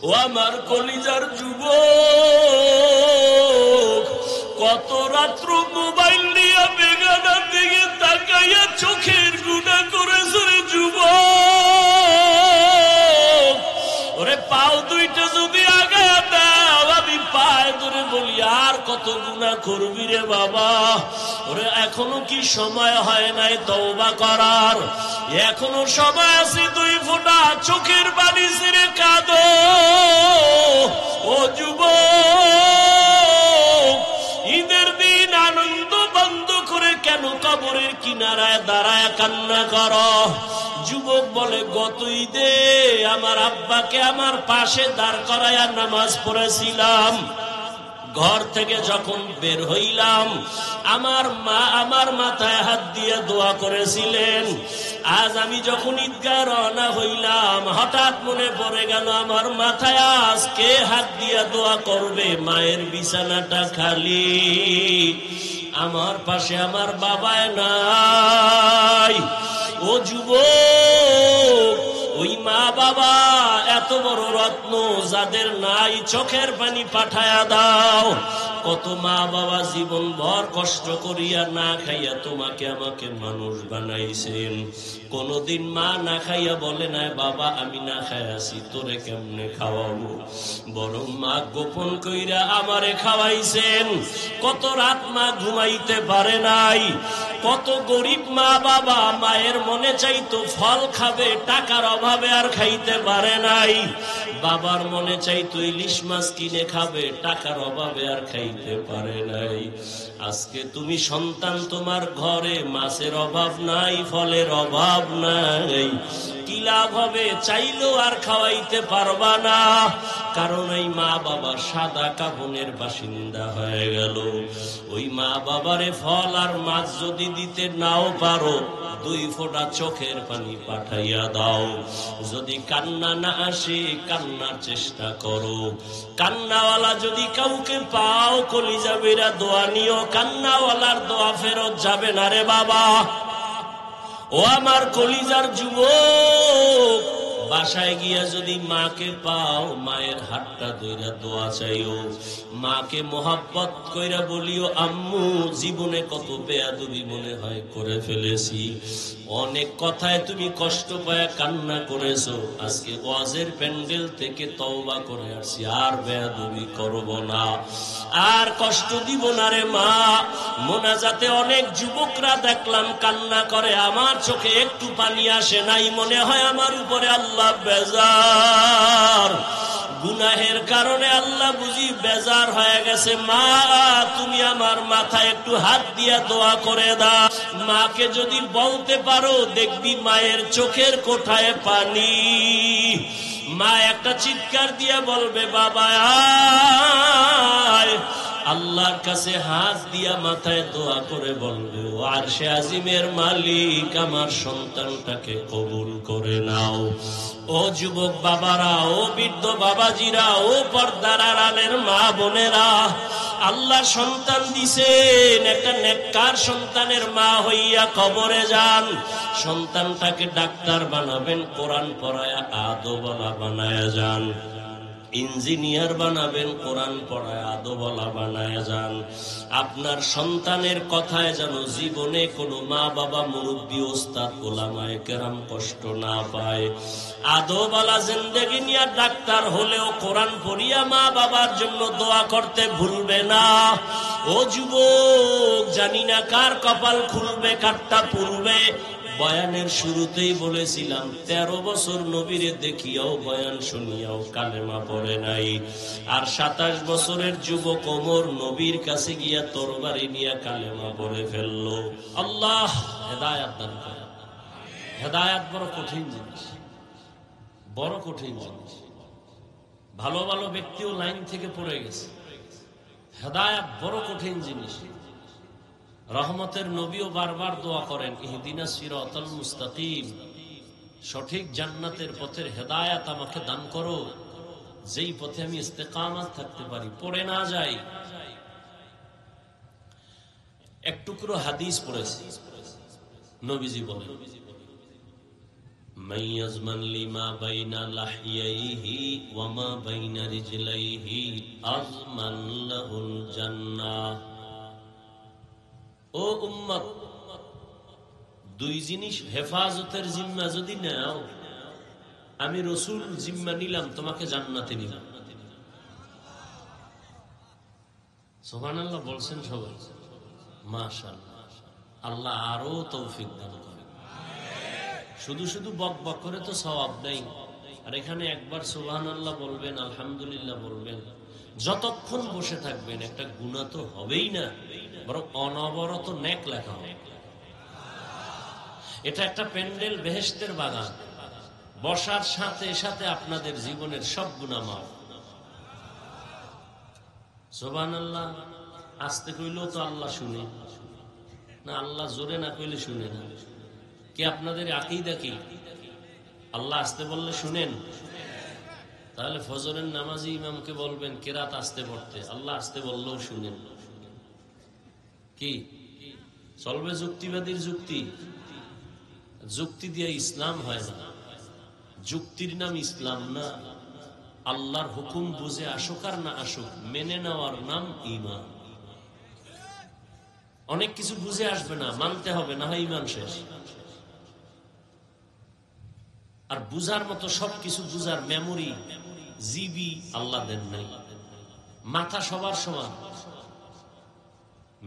ও আমার কলিজার যুবক, কত রাত্র মোবাইল নিয়ে বেগানার দিকে তাকাইয়া চোখের গুনাহ করেছে রে যুবক। ওরে পাও দুইটা যদি আগায়া দাও, আমি পায়ে ধরে বলি আর কত গুনাহ করবি রে বাবা। ওরে এখনো কি সময় হয় নাই তওবা করার? এখনো সময় আছে, 2 ফোঁটা চোখের পানি ছেড়ে কাঁদো ও যুবক। ঈদের দিন আনন্দ বন্ধ করে কেন কবরের কিনারায় দাঁড়ায় কান্না করো? যুবক বলে, গত ঈদে আমার আব্বাকে আমার পাশে দাঁড় করায়া নামাজ পড়েছিলাম। ঘর থেকে যখন বের হইলাম, আমার মা আমার মাথায় হাত দিয়ে দোয়া করেছিলেন। আজ আমি যখন ঈদগাহ রওনা হইলাম, হঠাৎ মনে পড়ে গেল আমার মাথায় আজকে হাত দিয়ে দোয়া করবে। মায়ের বিছানাটা খালি, আমার পাশে আমার বাবায় নাই। ও যুবক, ওই মা বাবা এত বড় রত্ন যাদের নাই, চোখের পানি পাঠায়া দাও। কত মা বাবা জীবন ভর কষ্ট করিয়া না খাইয়া তোমাকে আমাকে মানুষ বানাইছেন। কোনদিন মা না খাইয়া বলে না, বাবা আমি না খাইয়াছি, তোরে কেমনে খাওয়াবো? বরং মা গোপন কইরা আমারে খাওয়াইছেন। কত রাত মা ঘুমাইতে পারে নাই। কত গরিব মা বাবা মায়ের মনে চাইতো ফল খাবে, টাকার অভাবে আর খাইতে পারে নাই। বাবার মনে চাইতো ইলিশ মাছ কিনে খাবে, টাকার অভাবে আর খাইতে পারে নাই। আজকে তুমি সন্তান, তোমার ঘরে মাছের অভাব নাই, ফলের অভাব নাই। কি লাভ হবে? চাইলেও আর খাওয়াইতে পারবা না, কারণ এই মা বাবা সাদা কাফনের বাসিন্দা হয়ে গেল। ওই মা বাবারে ফল আর মাছ যদি দিতে নাও পারো, 2 ফোঁটা চোখের পানি পাঠাইয়া দাও। যদি কান্না না আসে, কান্নার চেষ্টা করো। কান্নাওয়ালা যদি কাউকে পাও, কলিজা বেরা দোয়া নিও। কান্নাওয়ালার দোয়া ফেরত যাবে না রে বাবা। ও আমার কলিজার যুবক, বাসায় গিয়া যদি মাকে পাও, মায়ের হাতটা ধইরা দোয়া চাইও। মাকে মোহাব্বত কইরা বলিও, আম্মু জীবনে কত বেয়াদবি মনে হয় করে ফেলেছি। অনেক কথায় তুমি কষ্ট পায়া কান্না করেছো। আজকে ওয়াজের প্যান্ডেল থেকে তওবা করে আসছি, আর বেয়াদবি করব না, আর কষ্ট দিব না রে মা। মোনাজাতে অনেক যুবকরা দেখলাম কান্না করে, আমার চোখে একটু পানি আসে নাই। মনে হয় আমার উপরে আল্লাহ বেজার, গুনাহের কারণে আল্লাহ বুঝি বেজার হয়ে গেছে। মা তুমি আমার মাথায় একটু হাত দিয়া দোয়া করে দাও। মাকে যদি বলতে পারো, দেখবি মায়ের চোখের কোঠায় পানি। মা একটা চিৎকার দিয়া বলবে, বাবা আয়। আল্লাহর কাছে হাত দিয়া মাথায় দোয়া করে বলবে, ও আরশে আজিমের মালিক, আমার সন্তানটাকে কবুল করে নাও। ও যুবক বাবারা, ও বৃদ্ধ বাবাজিরা, ও পর্দার আড়ালের মা বোনেরা, আল্লাহ সন্তান দিছেন, একটা নেককার সন্তানের মা হইয়া কবরে যান। সন্তানটাকে ডাক্তার বানাবেন, কোরআন পড়ায়া আদবওয়ালা বানায়া যান। ইঞ্জিনিয়ার বানাবেন, কোরআন পড়ায় আদবওয়ালা বানায় যান। আপনার সন্তানের কথায় যেন জীবনে কোনো মা বাবা, মুরব্বী, ওস্তাদ, ওলামায়ে কেরাম কষ্ট না পায়। আদবওয়ালা জিন্দেগি নিয়ে ডাক্তার হলেও কোরআন পড়িয়া মা বাবার জন্য দোয়া করতে ভুলবে না। ও যুবক, জানি না কার কপাল খুলবে, কারটা পুরবে। বয়ানের শুরুতেই বলেছিলাম, 13 বছর নবীরে দেখিয়াও বয়ান শুনিয়াও কালেমা পড়ে নাই। আর 27 বছরের যুবক ওমর নবীর কাছে গিয়া তরবারি নিয়ে কালেমা পড়ে ফেললো। আল্লাহ হেদায়েত দান করে। হেদায়েত বড় কঠিন জিনিস, বড় কঠিন জিনিস। ভালো ভালো ব্যক্তিও লাইন থেকে পড়ে গেছে। হেদায়েত বড় কঠিন জিনিস। রহমতের নবীও বারবার দোয়া করেন, ইহদিনাস সিরাতাল মুস্তাকিম, সঠিক জান্নাতের পথের হেদায়েত আমাকে দান করো, যেই পথে আমি ইস্তেকামাত থাকতে পারি, পড়ে না যাই। এক টুকরো হাদিস পড়েছি, নবীজি বলেন, মান ইয়াজমান লিমা বাইনা লাহিয়াইহি ওয়া মা বাইনা রিজলাইহি আযমান লাহুল জান্নাহ। ও উম্মত, দুই জিনিস হেফাজতের জিম্মা যদি নাও, আমি রাসূল জিম্মা নিলাম তোমাকে জান্নাতে নিব। সুবহানাল্লাহ বলছেন সবাই? মাশাআল্লাহ। আল্লাহ আরো তৌফিক দান করেন। শুধু শুধু বক বক করে তো সওয়াব নেই। আর এখানে একবার সুবহানাল্লাহ বলবেন, আলহামদুলিল্লাহ বলবেন, যতক্ষণ বসে থাকবেন একটা গুনাহ তো হবেই না, বরং অনবরত নেক লেখা হবে। এটা একটা প্যান্ডেল, বেহেশতের বাগান। বসার সাথে সাথে আপনাদের জীবনের সব গুনাহ মাফ। সুবহানাল্লাহ। আস্তে কইলেও তো আল্লাহ শুনে না, আল্লাহ জোরে না কইলে শুনে না। কি আপনাদের আকীদা কি? আল্লাহ আস্তে বললে শুনেন? তাহলে ফজরের নামাজি ইমামকে বলবেন কেরাত আস্তে পড়তে, আল্লাহ আস্তে বললেও শুনেন। কি চলবে? যুক্তিবাদীর যুক্তি। যুক্তি দিয়ে ইসলাম হয় না। যুক্তির নাম ইসলাম না। আল্লাহর হুকুম বুঝে আসুক আর না আসুক, মেনে নেওয়ার নাম ঈমান। অনেক কিছু বুঝে আসবে না, মানতে হবে, না হয় ঈমান শেষ। আর বুঝার মতো সবকিছু বুঝার মেমোরি, জিবি আল্লাহ দেন নাই। মাথা সবার সমান,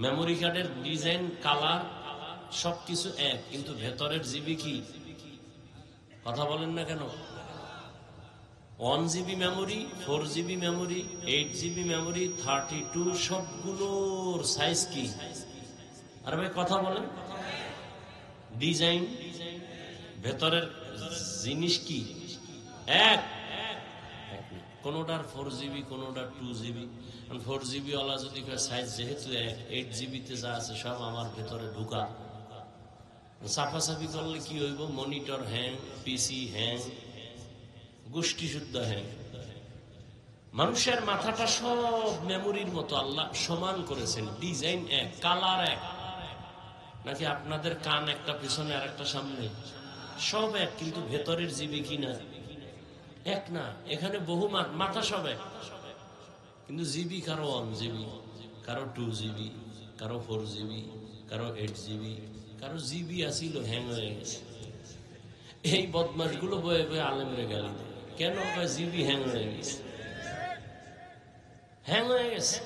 মেমোরি কার্ডের ডিজাইন, কালার সবকিছু এক, কিন্তু ভেতরের জিবি কি? কথা বলেন না কেন? 1 GB memory, 4 GB memory, 8 GB memory, 32, সবগুলোর সাইজ কি? আর ভাই কথা বলেন। ডিজাইন, ভেতরের জিনিস কি? এক। কোনোটার 4 GB, কোনোটার 2 GB। 4 GB ওয়ালা যদি সাইজ যেহেতু এক, 8 GB তে যা আছে সব আমার ভেতরে ঢুকা। সাফাসাফি করলে কি হইব? মনিটর হ্যাং, পিসি হ্যাং, গোষ্ঠী শুদ্ধ হ্যাং। মানুষের মাথাটা সব মেমোরির মতো আল্লাহ সমান করেছেন, ডিজাইন এক, কালার এক। নাকি আপনাদের কান একটা পিছনে আর একটা সামনে, সব এক, কিন্তু ভেতরের জিবি কিনা এক না। এখানে বহু মাথা সব এক, কিন্তু জিবি কারো 1 GB, কারো 2 GB, কারো 4 GB, কারো 8 GB, কারো জিবি আসিল হ্যাং হয়ে গেছে। এই বদমাশ গুলো বয়ে বয়ে আলেমরে গালি দেয়। কেন? জিবি হ্যাং হয়ে গেছে, হ্যাং হয়ে গেছে।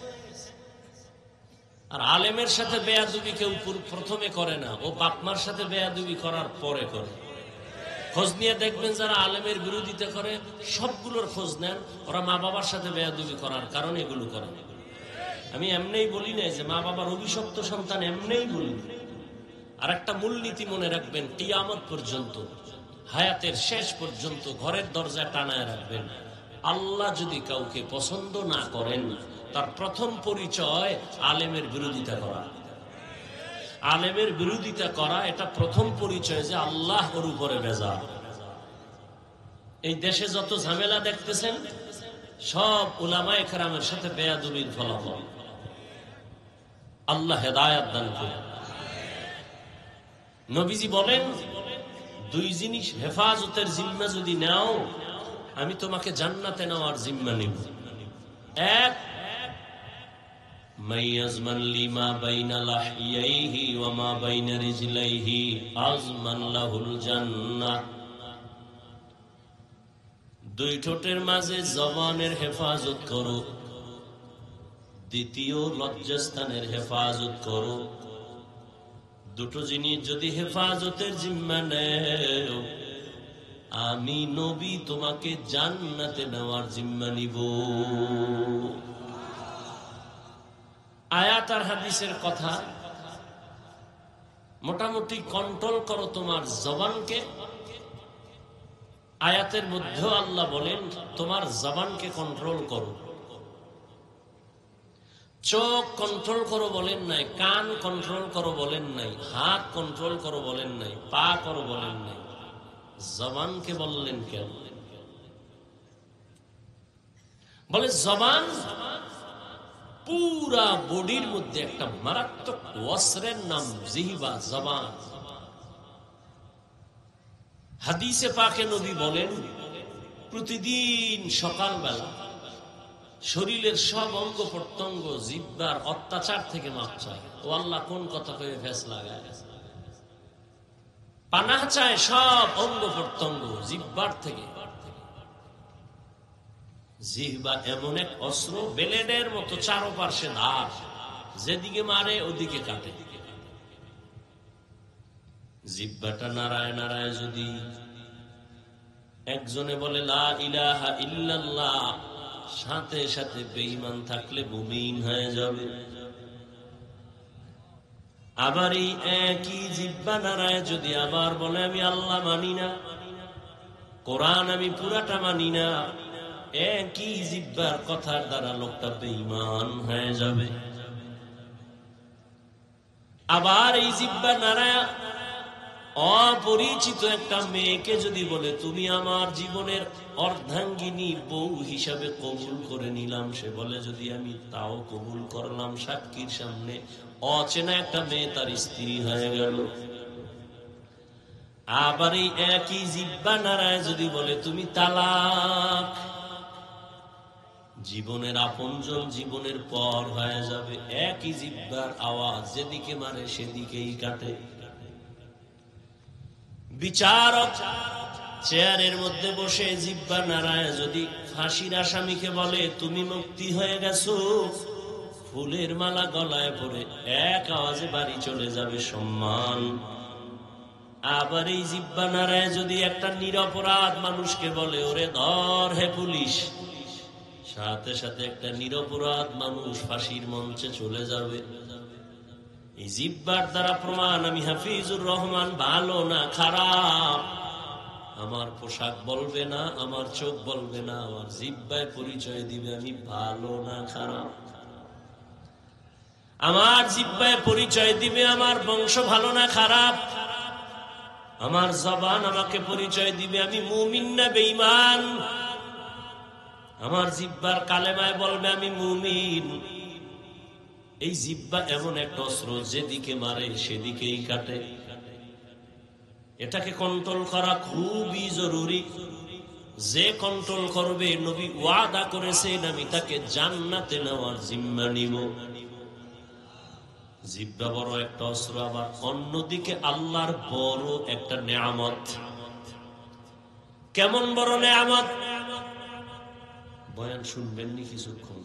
আর আলেমের সাথে বেয়াদবি কেউ প্রথমে করে না, ও বাপমার সাথে বেয়াদবি করার পরে করে। খোঁজ নিয়ে দেখবেন যারা আলেমের বিরোধিতা করে, সবগুলোর খোঁজ নেন, ওরা মা বাবার সাথে বেয়াদবি করার কারণে এগুলো করে। আমি এমনিই বলি না যে মা বাবার অভিশপ্ত সন্তান, এমনিই বলি। আর একটা মূলনীতি মনে রাখবেন, কিয়ামত পর্যন্ত, হায়াতের শেষ পর্যন্ত ঘরের দরজা টানায় রাখবেন। আল্লাহ যদি কাউকে পছন্দ না করেন, তার প্রথম পরিচয় আলেমের বিরোধিতা করা। আলেমের বিরোধিতা করা এটা প্রথম পরিচয় যে আল্লাহ ওর উপরে বেজার। এই দেশে যত ঝামেলা দেখতেছেন, সব উলামায়ে কেরামের সাথে বেয়াদবির ফলাফল। আল্লাহ হেদায়েত দান করুন। নবীজি বলেন, দুই জিনিস হেফাজতের জিম্মা যদি নাও, আমি তোমাকে জান্নাতে নেওয়ার জিম্মা নিব। এক, মাইয়াজমান লিমা বাইনা লাহিয়াইহি ওয়া মা বাইনা রিজলাইহি আযমান লাহুল জান্নাহ। দুই ঠোঁটের মাঝে জবানের হেফাজত করো। দ্বিতীয়, লজ্জাস্থানের হেফাজত করো। দুটো জিনিস যদি হেফাজতের জিম্মা নেও, আমি নবী তোমাকে জান্নাতে নেওয়ার জিম্মা নিব। আয়াত আর হাদিসের কথা। মোটামুটি কন্ট্রোল করো তোমার জবানকে। আয়াতের মধ্যে আল্লাহ বলেন তোমার জবানকে কন্ট্রোল করো। চোখ কন্ট্রোল করো বলেন নাই, কান কন্ট্রোল করো বলেন নাই, হাত কন্ট্রোল করো বলেন নাই, পা করো বলেন নাই, জবানকে বললেন কেন? বলে জবান পুরা বডির মধ্যে একটা মারাত্মক অস্ত্রের নাম জিহবা, জবান। হাদিসে পাকে নবী বলেন, প্রতিদিন সকালবেলা শরীরের সব অঙ্গ প্রত্যঙ্গ জিহ্বার অত্যাচার থেকে মাপ চায়। ও আল্লাহ, কোন কথা কয়ে ফেস লাগায়, পানাহ চায় সব অঙ্গ প্রত্যঙ্গ জিহ্বার থেকে। জিহ্বা এমন এক অস্ত্র, ব্লেডের মতো চারপাশে ধার, যেদিকে মারে ওদিকে কাটে। জিহ্বাটা নাড়ায় নাড়ায় যদি একজনে বলে লা ইলাহা ইল্লাল্লাহ, সাথে সাথে বেঈমান থাকলে মুমিন হয়ে যাবে। আবার এই একই জিহ্বা নাড়ায় যদি আবার বলে আমি আল্লাহ মানি না, কোরআন আমি পুরাটা মানি না, একই জিহ্বার কথার দ্বারা লোকটা বেঈমান হয়ে যাবে। আবার এই জিহ্বা নাড়ায় অপরিচিত একটা মেয়েকে যদি বলে তুমি আমার জীবনের অর্ধাঙ্গিনী বউ হিসাবে কবুল করে নিলাম, সে বলে যদি আমি তাও কবুল করলাম, সাক্ষীর সামনে অচেনা একটা মেয়ে তার স্ত্রী হয়ে গেল। আবার এই একই জিহ্বা নাড়ায় যদি বলে তুমি তালাক, জীবনের আপনজন জীবনের পর হয়ে যাবে। একই জিহ্বার আওয়াজ যেদিকে মারে সেদিকেই কাটে। বিচারক চেয়ারের মধ্যে বসে জিহ্বা নাড়ায় যদি ফাঁসির আসামিকে বলে তুমি মুক্তি হয়ে গেছো, ফুলের মালা গলায় পরে এক আওয়াজে বাড়ি চলে যাবে সম্মান। আবার এই জিহ্বা নাড়ায় যদি একটা নিরপরাধ মানুষকে বলে ওরে ধর হে পুলিশ, সাথে সাথে একটা নিরপরাধ মানুষ ফাঁসির মঞ্চে চলে যাবে। এই জিহ্বার দ্বারা প্রমাণ আমি হাফিজুর রহমান ভালো না খারাপ। আমার পোশাক বলবে না, আমার চোখ বলবে না, আমার জিহ্বায় পরিচয় দিবে আমি ভালো না খারাপ। আমার জিহ্বায় পরিচয় দিবে আমার বংশ ভালো না খারাপ। আমার জবান আমাকে পরিচয় দিবে আমি মুমিন না বেঈমান। আমার জিহ্বার কালেমায় বলবে আমি মুমিন। এই জিহ্বা এমন একটা অস্ত্র, যেদিকে মারে সেদিকেই কাটে। এটাকে কন্ট্রোল করা খুবই জরুরি। যে কন্ট্রোল করবে, নবী ওয়াদা করেছেন আমি তাকে জান্নাতে নেওয়ার জিম্মা নিব। জিহ্বা বড় একটা অস্ত্র, আবার অন্যদিকে আল্লাহর বড় একটা নেয়ামত। কেমন বড় নেয়ামত? বয়ান শুনবেননি কিছুক্ষণ?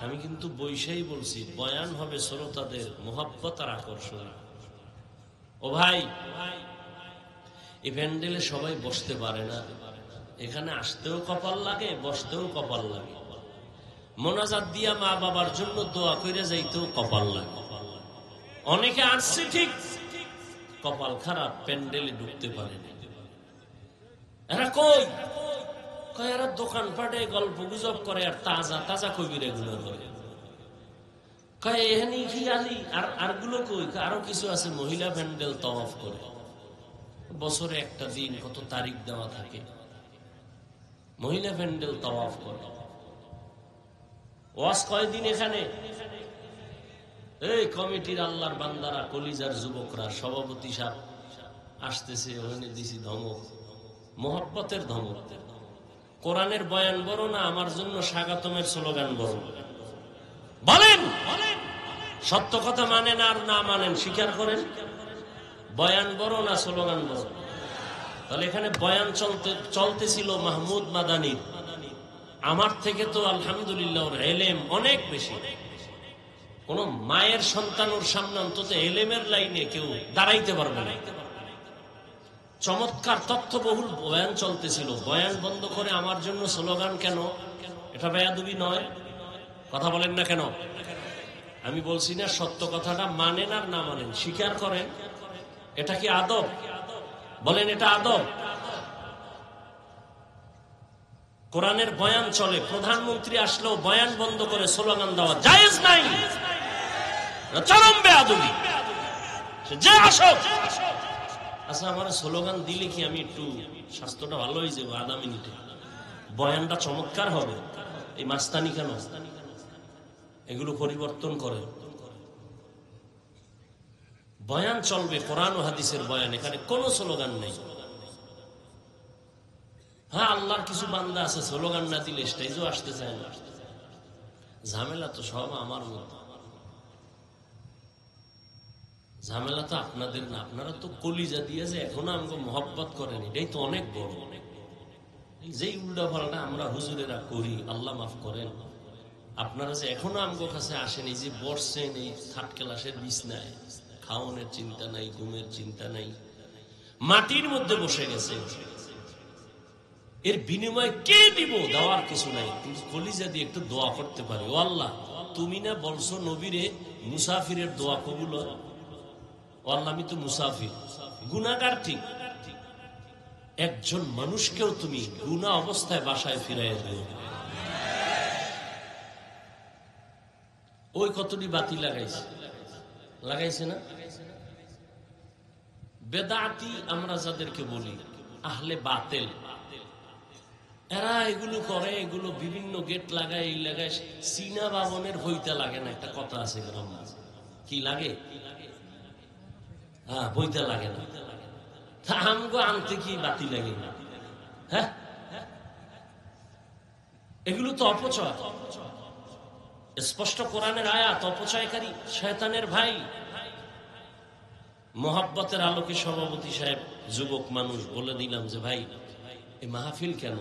আমি কিন্তু বৈশাই বলছি, বয়ান হবে শ্রোতাদের মোহাব্বত আর আকর্ষণ। ও ভাই, এই প্যান্ডেলে সবাই বসতে পারে না, এখানে আসতেও কপাল লাগে, বসতেও কপাল লাগে, মোনাজাত দিয়া মা বাবার জন্য দোয়া করে যাইতেও কপাল লাগে। অনেকে আসছে ঠিক, কপাল খারাপ, প্যান্ডেলে ঢুকতে পারে না। এরা কই? এরা দোকানপাটে গল্প গুজব করে আর তাজা তাজা কবির এগুলো করে। এখানে কি আলি আর গুলো কই? আরো কিছু আছে, মহিলা প্যান্ডেল তওয়াফ করে। বছরে একটা দিন, কত তারিখ দেওয়া থাকে, মহিলা প্যান্ডেল তওয়াফ করে। ওয়াজ কয়দিন এখানে? এই কমিটির আল্লাহর বান্দারা, কলিজার যুবকরা, সভাপতি সাহেব আসতেছে, ওখানে দিছি ধমক, মোহব্বতের ধমক। কোরআনের বয়ান বড় না আমার জন্য স্বাগতমের স্লোগান বড়? বলেন, সত্য কথা মানেন আর না মানেন স্বীকার করেন। বয়ান বড় না স্লোগান বড়? তাহলে এখানে বয়ান চলতেছিল মাহমুদ মাদানির। আমার থেকে তো আলহামদুলিল্লাহ ওর এলেম অনেক বেশি। কোন মায়ের সন্তান ওর সামনে অন্তত এলেমের লাইনে কেউ দাঁড়াইতে পারবে না। চমৎকার তথ্যবহুল বয়ান চলতেছিল। বয়ান বন্ধ করে আমার জন্য স্লোগান কেন? এটা বেয়াদবি নয়? কথা বলেন না কেন? আমি বলছি না সত্য কথাটা মানেন আর না মানেন স্বীকার করেন। এটা কি আদব? বলেন, এটা আদব? কোরআনের বয়ান চলে, প্রধানমন্ত্রী আসলেও বয়ান বন্ধ করে স্লোগান দেওয়া জায়েজ নাই, চরম বেয়াদবি। যে আসুক। আচ্ছা, আমার স্লোগান দিলে কি আমি একটু স্বাস্থ্যটা ভালো হয়ে যাবো আধা মিনিটে, বয়ানটা চমৎকার হবে? এই মাস্তানি কেন? এগুলো পরিবর্তন করে। বয়ান চলবে কোরআন ও হাদিসের বয়ান, এখানে কোনো স্লোগান নেই। হ্যাঁ, আল্লাহর কিছু বান্দা আছে স্লোগান না দিলে স্টেজও আসতে চায় না। ঝামেলা তো সব আমার মতো, ঝামেলা তো আপনাদের না। আপনারা তো কলিজা দিয়ে যে এখনো আমাকে মহব্বত করেন, এটাই তো অনেক বড়। যেই উল্টা পাল্টা আমরা হুজুরেরা করি, আল্লাহ মাফ করেন, আপনারা যে এখনো আমগো কাছে আসেন, এই যে বসছেন এই থার্ড ক্লাসের বিছনায়, খাওয়ানোর চিন্তা নাই, ঘুমের চিন্তা নাই, মাটির মধ্যে বসে গেছে, এর বিনিময়ে কে দিব? দেওয়ার কিছু নাই, কিন্তু কলিজা দিয়ে একটু দোয়া করতে পারি। ও আল্লাহ, তুমি না বলছো নবীরে মুসাফিরের দোয়া কবুল হয়। ও আল্লাহ, আমি তো মুসাফির, গুনাহগার ঠিক, একজন মানুষকেও তুমি গুনাহ অবস্থায় বাসায় ফিরাইয়া দিও। ওই কতটি বাতি লাগাইছে না? বেদাতি আমরা যাদেরকে বলি, আহলে বাতেল, এরা এগুলো করে, এগুলো বিভিন্ন গেট লাগায়, এই লাগায়। চীনা বাবনের হইতে লাগে না, একটা কথা আছে গ্রাম, কি লাগে? হ্যাঁ, বইতে লাগে না। তা আমগো আনতে কি বাতি লাগে না? হ্যাঁ, এগুলো তো অপচয়। স্পষ্ট কোরআনের আয়াত, অপচয়কারী শয়তানের ভাই। মোহাব্বতের আলোকে সভাপতি সাহেব যুবক মানুষ, বলে দিলাম যে ভাই, এই মাহফিল কেন,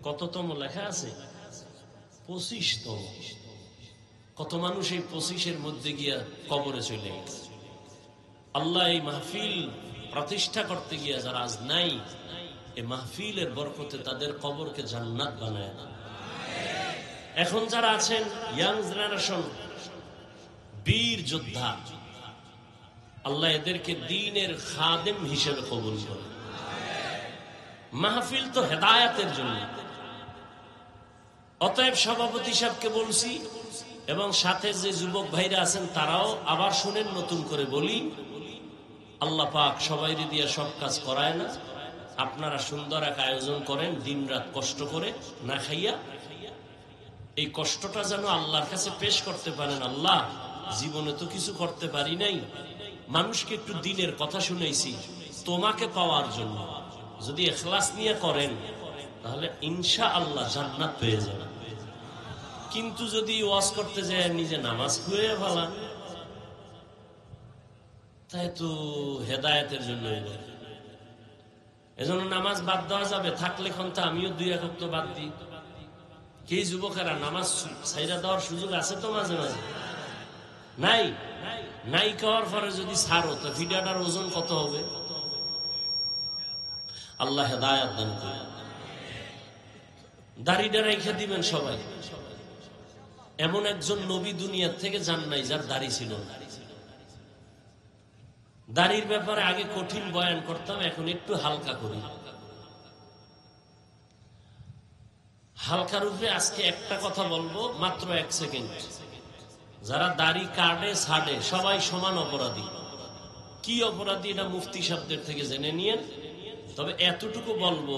কততম লেখা আছে? 25তম। কত মানুষ এই 25-এর মধ্যে গিয়া কবরে চলে গেছে। আল্লাহ এই মাহফিল প্রতিষ্ঠা করতে গিয়া যারা আজ নাই, এই মাহফিলের বরকতে তাদের কবরকে জান্নাত বানায় না। এখন যারা আছেন ইয়াং জেনারেশন, বীর যোদ্ধা, আল্লাহ এদেরকে দ্বীনের খাদেম হিসেবে কবুল করে। মাহফিল তো হেদায়েতের জন্য। অতএব সভাপতি সাহেবকে বলছি, এবং সাথে যে যুবক ভাইরা আছেন তারাও আবার শুনেন, নতুন করে বলি, আল্লাহ পাক সবাই দিয়ে সব কাজ করায় না। আপনারা সুন্দর এক আয়োজন করেন, দিন রাত কষ্ট করে না খাইয়া, এই কষ্টটা যেন আল্লাহর কাছে পেশ করতে পারেন। আল্লাহ, জীবনে তো কিছু করতে পারি নাই, মানুষকে একটু দিনের কথা শুনাইছি তোমাকে পাওয়ার জন্য। যদি ইখলাস নিয়ে করেন তাহলে ইনশাআল্লাহ জান্নাত পেয়ে যাবেন। কিন্তু যদি ওয়াজ করতে যায় নিজে নামাজ খুঁয়ে ফেলান, তাই তো হেদায়েতের জন্য। এজন্য নামাজ বাদ দেওয়া যাবে, থাকলে ক্ষমতা আমিও 2 এক ওয়াক্ত বাদ দিই। কি যুবকেরা, নামাজ ছাইরা দেওয়ার সুযোগ আছে তো মাঝে মাঝে? নাই। নাই খাওয়ার পরে যদি ছাড়ো, তো ভিডিওটার ওজন কত হবে? আল্লাহ হেদায়েত দান করে। দাড়িটা রেখে দিবেন সবাই। এমন একজন নবী দুনিয়ার থেকে যান নাই যার দাড়ি ছিল না। দাড়ির ব্যাপারে আগে কঠিন বয়ান করতাম, এখন একটু হালকা করি। হালকার উপরে আজকে একটা কথা বলবো, মাত্র 1 সেকেন্ড। যারা দাড়ি কাটে ছাড়ে সবাই সমান অপরাধী। কি অপরাধী এটা মুফতি সাহেবদের থেকে জেনে নিয়েন। তবে এতটুকু বলবো,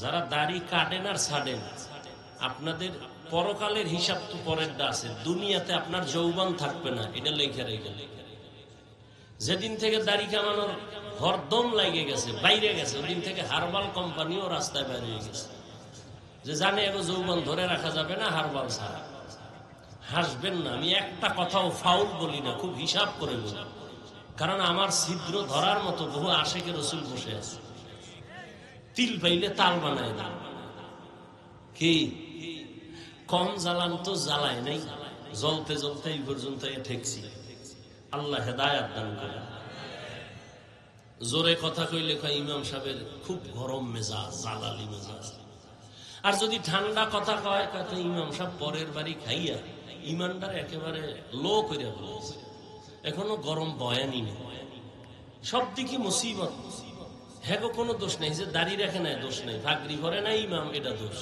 যারা দাড়ি কাটেন আর ছাড়েন, আপনাদের পরকালের হিসাব তো পরেরটা আছে। দুনিয়াতে আপনার যৌবন থাকবে না, এটা লেখা রেখে। যেদিন থেকে দাড়ি কামানোর হরদম লাগে গেছে, বাইরে গেছে, ওদিন থেকে হারবাল কোম্পানিও রাস্তায় বাইরে গেছে, যে জানে এগো যৌবন ধরে রাখা যাবে না হারবাল ছাড়া। হাসবেন না, আমি একটা কথাও ফাউল বলি না, খুব হিসাব করে বলি। কারণ আমার ছিদ্র ধরার মতো বহু আশেকে রসুল বসে আছে, তিল পাইলে তাল বানায় না। কি কম জ্বালান তো জ্বালায় নাই, জ্বলতে জ্বলতে এই পর্যন্ত ঠেকছি। আল্লাহ হেদায়েত দান করে। জোরে কথা কইলে কয় ইমাম সাহেবের খুব গরম মেজাজ, জালালি মেজাজ। আর যদি ঠান্ডা কথা কয়, কয় ইমাম সাহেব পরের বাড়ি খাইয়া ইমানদার একেবারে লো করে বলেছে, এখনো গরম বয়ানই নেই। সব দিকে মুসিবত। হ্যাঁ, কোনো দোষ নেই, যে দাড়ি রাখে নাই দোষ নেই, ভাগরি করে নাই ইমাম, এটা দোষ।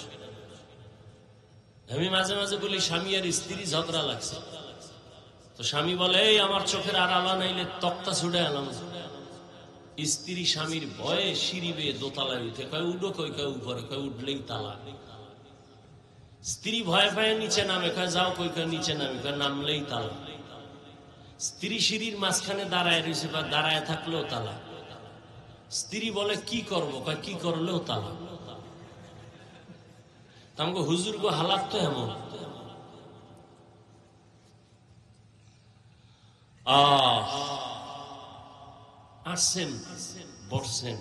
আমি মাঝে মাঝে বলি, স্বামী আর স্ত্রী ঝগড়া লাগছে, তো স্বামী বলে, এই আমার চোখের আড়ালা নাইলে তক্তা ছুটে এলাম। স্ত্রী স্বামীর ভয়ে সিঁড়ি বেয়ে দোতলায় উঠে, কয় উঠো, কই কয় উপরে, কয় উঠলেই তালা। স্ত্রী ভয়ে ভয়ে নিচে নামে, কয় যাও, কই কয় নিচে নামে, কয় নামলেই তালা। স্ত্রী সিঁড়ির মাঝখানে দাঁড়ায় রয়েছে, বা দাঁড়ায় থাকলেও তালা। স্ত্রী বলে কি করবো, কয় কি করলেও তালা। আমাকে হুজুর গো হালাত তো এমন। আসছেন, বসছেন,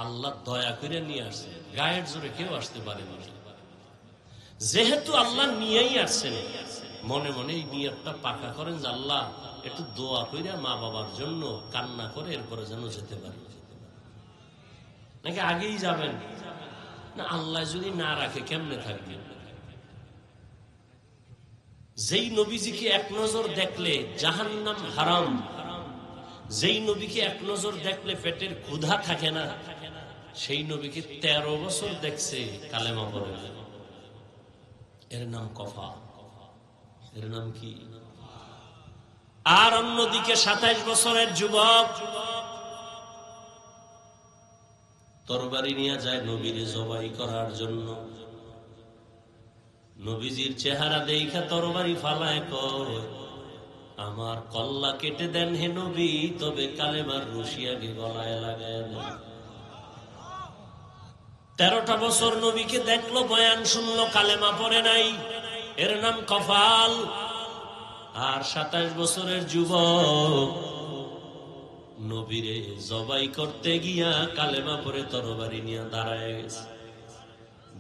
আল্লাহ দয়া করে নিয়ে আসছেন, গায়ের জোরে কেউ আসতে পারেন না। যেহেতু আল্লাহ নিয়েই আসছেন, মনে মনে এই নিয়তটা পাকা করেন যে আল্লাহ একটু দোয়া করে মা বাবার জন্য কান্না করে এরপরে যেন যেতে পারি। নাকি আগেই যাবেন? না, আল্লাহ যদি না রাখে কেমনে থাকবেন? যেই নবীজিকে এক নজর দেখলে জাহান্নাম হারাম, যেই নবীকে এক নজর দেখলে পেটের ক্ষুধা থাকে না, সেই নবীকে 13 বছর দেখছে কালেমা পড়ে। এর নাম কফা, এর নাম কি? আর অন্যদিকে 27 বছরের যুবক তরবারি নিয়ে যায় নবীরে জবাই করার জন্য। নবীজির চেহারা দেখা তরবারি ফালায় কয়, আমার কল্লা কেটে দেন হে নবী, তবে কালেমার রশি আগে গলায় লাগায় দেন। 13টা বছর নবীকে দেখলো, বয়ান শুনলো, কালেমা পড়ে নাই, এর নাম কফাল। আর 27 বছরের যুবক নবীরে জবাই করতে গিয়া কালেমা পড়ে তরবারি নিয়ে দাঁড়ায় গেছে।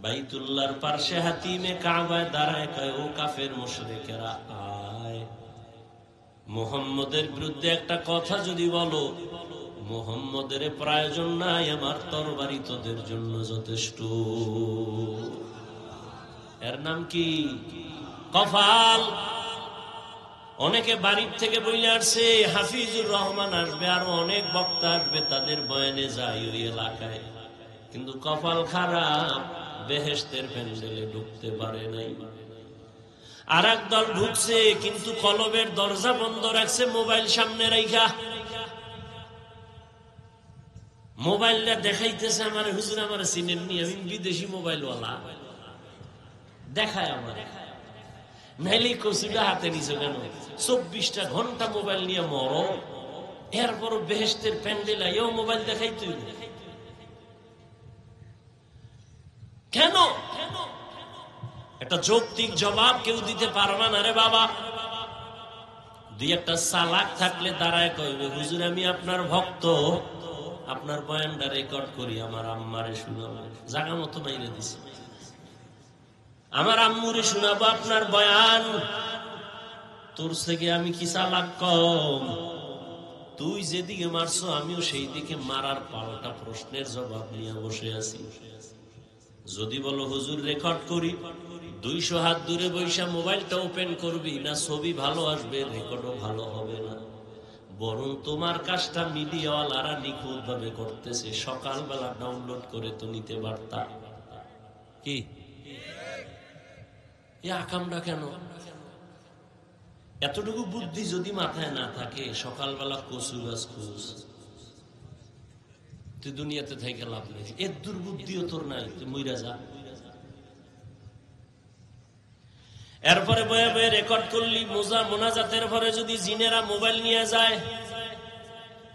বাইতুল্লাহর পার্শ্বে হাতিমে কাবায় দাঁড়ায় কয়, ও কাফের মুশরিকেরা, আয় মুহাম্মদের বিরুদ্ধে একটা কথা যদি বলো, মুহাম্মদের প্রয়োজন নাই, আমার তরবারি তোদের জন্য যথেষ্ট। এর নাম কি? কফাল। অনেকে বাড়ির থেকে বইলে আসছে, হাফিজুর রহমান আসবে, আরো অনেক বক্তা আসবে, তাদের বয়ানে যায় ওই এলাকায়, কিন্তু কপাল খারাপ, বেহেশতের প্যান্ডেলে ঢুকতে পারে নাই। আর এক দল ঢুকছে, কিন্তু কলবের দরজা বন্ধ রাখছে, মোবাইল সামনে রাইখা। মোবাইলটা দেখাইতেছে, আমার হুজুর আমার চিনেননি, আমি বিদেশি মোবাইলওয়ালা, দেখায় আমার। নাইলে কচুটা হাতে নিছো কেন? 24টা ঘন্টা মোবাইল নিয়ে মরো, এরপর বেহেশতের প্যান্ডেল আইও মোবাইল দেখাইতে কেন? একটা যৌক্তিক জবাব কেউ দিতে পারবা না রে বাবা। দুই একটা চালাক থাকলে দাঁড়ায় কইবে, হুজুর আমি আপনার ভক্ত, আপনার বয়ানটা রেকর্ড করি, আমার আম্মারে শুনাবো। জায়গা মতো বাইরে দিছে, আমার আম্মুরে শুনাবো আপনার বয়ান। তোর থেকে আমি কি চালাক কম? তুই যেদিকে মারছো আমিও সেই দিকে মারার পাল্টা প্রশ্নের জবাব নিয়ে বসে আছি। যদি বলো হুজুর রেকর্ড করি, 200 হাত দূরে বৈশা মোবাইলটা ওপেন করবি না, ছবি ভালো আসবে, রেকর্ডও ভালো হবে না। বরং তোমার কাজটা মিডিয়াওয়ালারা নিখুঁত ভাবে করতেছে, সকালবেলা ডাউনলোড করে তো নিতে পারতা। কি আকামটা কেন? এতটুকু বুদ্ধি যদি মাথায় না থাকে, সকালবেলা কচু গাছ খুঁজ, তুই দুনিয়াতে থেকে লাভ নেই। এর দুর্বুদ্ধিও তোর নাই, তুই মইরা যা। এরপরে বয়ে বয়ে রেকর্ড করলি, মোনাজাতের পরে যদি জিনেরা মোবাইল নিয়ে যায়,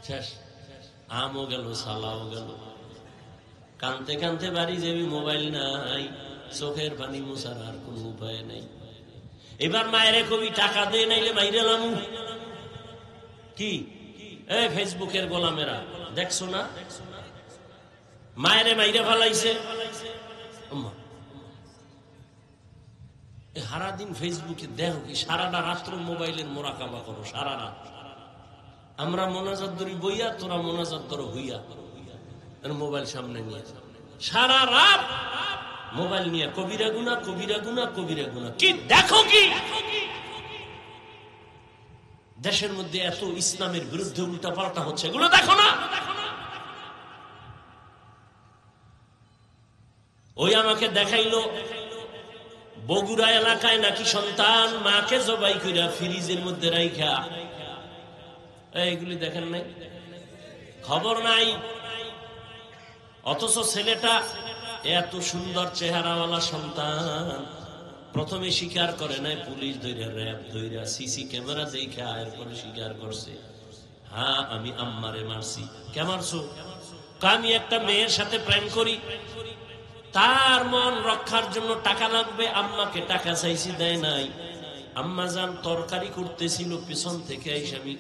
শেষ, আমও গেল, সালাও গেল। কানতে কানতে বাড়ি যাবি, মোবাইল নাই, চোখের পানি মোছার আর কোন উপায় নাই। এবার মায়েরে কবি টাকা দে, নাইলে মাইরে লামু। কি এই ফেসবুকের গোলামেরা দেখছো না, মায়েরে মাইরে ফেলাইছে। সারাদিন ফেসবুকে দেখো কি, সারাটা রাত্র মোবাইলের মোরাকাবা করো, সারা রাত। আমরা মোনাজাত ধরি বইয়া, তোরা মোনাজাত ধরো হইয়া, মোবাইল সামনে নিয়ে সারা রাত মোবাইল নিয়ে কবিরা গুনা, কবিরা গুনা, কবিরা গুনা। কি দেখো কি দেশের মধ্যে এত ইসলামের বিরুদ্ধে উল্টা পাল্টা হচ্ছে, এগুলো দেখো না? ওই আমাকে দেখাইলো বগুড়া এলাকায় নাকি সন্তান মাকে জবাই কইরা ফ্রিজের মধ্যে রাইখা, এইগুলি দেখেন নাই? খবর নাই। অথচ ছেলেটা এত সুন্দর চেহারাওয়ালা সন্তান, প্রথমে স্বীকার করে নাই, পুলিশ ধইরা, র‍্যাব ধইরা, সিসি ক্যামেরা দেখা এরপরে স্বীকার করছে, হ্যাঁ আমি আম্মারে মারছি। কে মারছো? আমি একটা মেয়ের সাথে প্রেম করি, তার মন রক্ষার জন্য টাকা লাগবে, আম্মাকে টাকা চাইছি, দেয় নাই। আম্মা যান তরকারি করতেছিল, পিছন থেকে আইসা আমি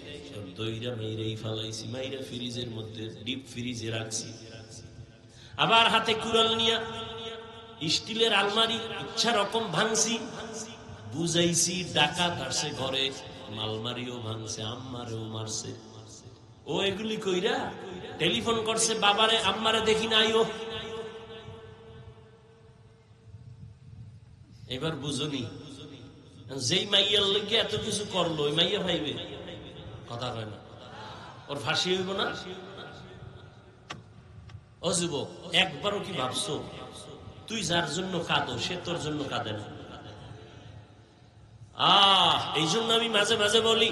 দইরা মাইরাই ফালাইছি, মাইরা ফ্রিজের মধ্যে ডিপ ফ্রিজে রাখছি। আবার হাতে কুড়াল নিয়া স্টিলের আলমারি ইচ্ছা রকম ভাঙছি, বুঝাইছি ডাকাত আসছে ঘরে, আলমারিও ভাঙছে, আম্মারেও মারছে। ও এগুলি কইরা টেলিফোন করছে বাবারে, আম্মারে দেখি না আইও। এবার বুঝনি, যেই মাইয়ার লইগে এত কিছু করলো ওই মাইয়া ভাইবে, কথা কয় না, ওর ফাঁসি হইব না? ও যুবক, একবারও কি ভাবছো তুই যার জন্য কাঁদো সে তোর জন্য কাঁদে না? এই জন্য আমি মাঝে মাঝে বলি,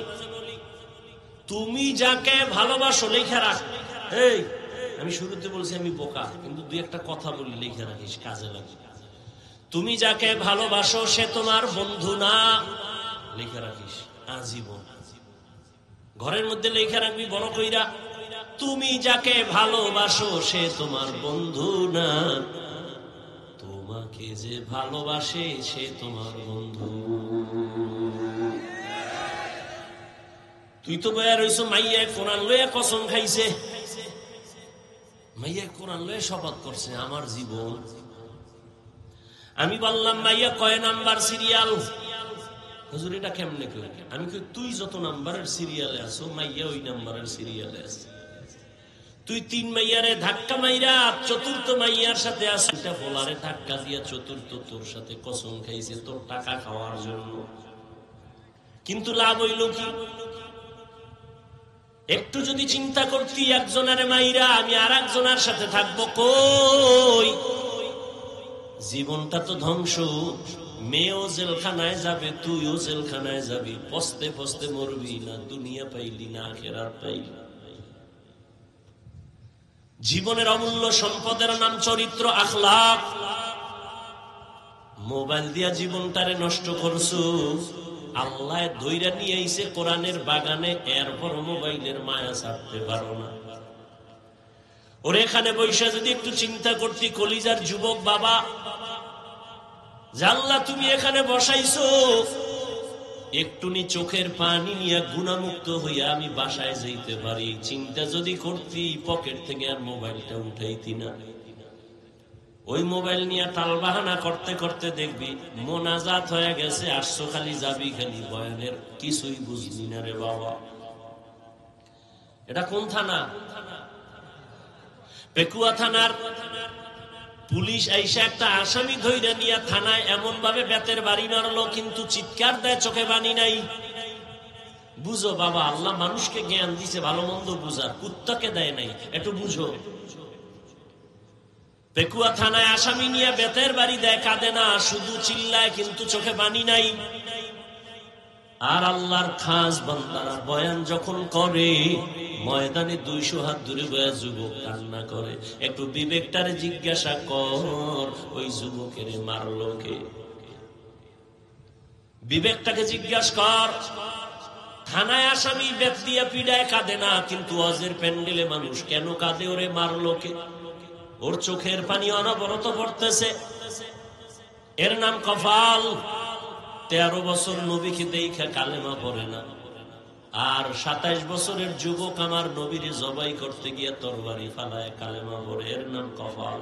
তুমি যাকে ভালোবাসো লেখা রাখ। এই আমি শুরুতে বলছি আমি বোকা, কিন্তু দুই একটা কথা বলি লেখা রাখিস, কাজে লাগে। তুমি যাকে ভালোবাসো সে তোমার বন্ধু না, লেখা রাখিস আজীবন। ঘরের মধ্যে লেখা রাখবি বড় কইরা, তুমি যাকে ভালোবাসো সে তোমার বন্ধু না, তোমাকে যে ভালোবাসে সে তোমার বন্ধু। তুই তো বয়া রইছো মাইয়া কোরআন লইয়া কসম খাইছে, মাইয়া কোরআন লইয়া শপথ করছে আমার জীবন। আমি বললাম মাইয়া কয় নাম্বার সিরিয়াল? হুজুর এটা কেমনে কই? আমি কই তুই যত নাম্বারের সিরিয়ালে আছো মাইয়া ওই নাম্বারের সিরিয়ালে আছে। তুই 3 মাইয়ারে ধাক্কা মাইরা চতুর্থ মাইয়ার সাথে আছিস, এটা বলারে ধাক্কা দিয়া চতুর্থ তোর সাথে কসম খাইছে তোর টাকা খাওয়ার জন্য। কিন্তু লাভ হইল কি? একটু যদি চিন্তা করতি একজনের মাইরা আমি আর একজনের সাথে থাকবো, কই জীবনটা তো ধ্বংস। মেয়েও জেলখানায় যাবে, তুইও জেলখানায় যাবি, পস্তে পস্তে মরবি, না দুনিয়া পাইলি না আখিরাত পাইলি। জীবনের অমূল্য সম্পদের নাম চরিত্র, আখলাক। মোবাইল দিয়া জীবনটারে নষ্ট করছো। আল্লাহ ধইরা নিয়ে আইছে কোরআনের বাগানে, এরপর মোবাইলের মায়া ছাড়তে পারো না। ওর এখানে বৈশা যদি একটু চিন্তা করতি কলিজার যুবক বাবা, জানলা তুমি এখানে বসাইছো, একটুনি চোখের পানি নিয়ে গুণামুক্ত হইয়া আমি বাসায় যাইতে পারি, চিন্তা যদি করতি পকেট থেকে আর মোবাইলটা উঠাইতি না। ওই মোবাইল নিয়ে টালবাহানা করতে করতে দেখবি মোনাজাত হয়ে গেছে, আসছো খালি যাবি খালি বয়ানের, কিছুই বুঝবি না রে বাবা। এটা কোন থানা? পেকুয়া থানার পুলিশ আইসা একটা আসামি ধইরা নিয়ে থানায় এমন ভাবে বেতের বাড়ি মারলো, কিন্তু চিৎকার দেয় চোখে বানি নাই। বুঝো বাবা, আল্লাহ মানুষকে জ্ঞান দিছে ভালো মন্দ বুঝার, কুত্তাকে দেয় নাই, একটু বুঝো। পেকুয়া থানায় আসামি নিয়ে বেতের বাড়ি দেয়, কাঁদে না, শুধু চিল্লায়, কিন্তু চোখে বানি নাই। আর আল্লাহর খাস বান্দারা বয়ান যখন করে ময়দানে 200 হাত দূরে বয়া যুবক কান্না করে। একটু বিবেকটারে জিজ্ঞাসা কর, ওই যুবকের মারলো কে? বিবেকটাকে জিজ্ঞাসা কর। থানায় আসামি বেত দিয়া পিড়ায়, কাঁদে না, কিন্তু ওয়াজের প্যান্ডেলে মানুষ কেন কাঁদে? ওরে মারলো কে? ওর চোখের পানি অনবরত পড়তেছে। এর নাম কফাল। 13 বছর নবীকে দেখা কালেমা পড়ে না, আর 27 বছরের যুবক আমার নবীর জবাই করতে গিয়ে তরবারি ফালায় কালেমা পড়ে। এর নাম কফাল।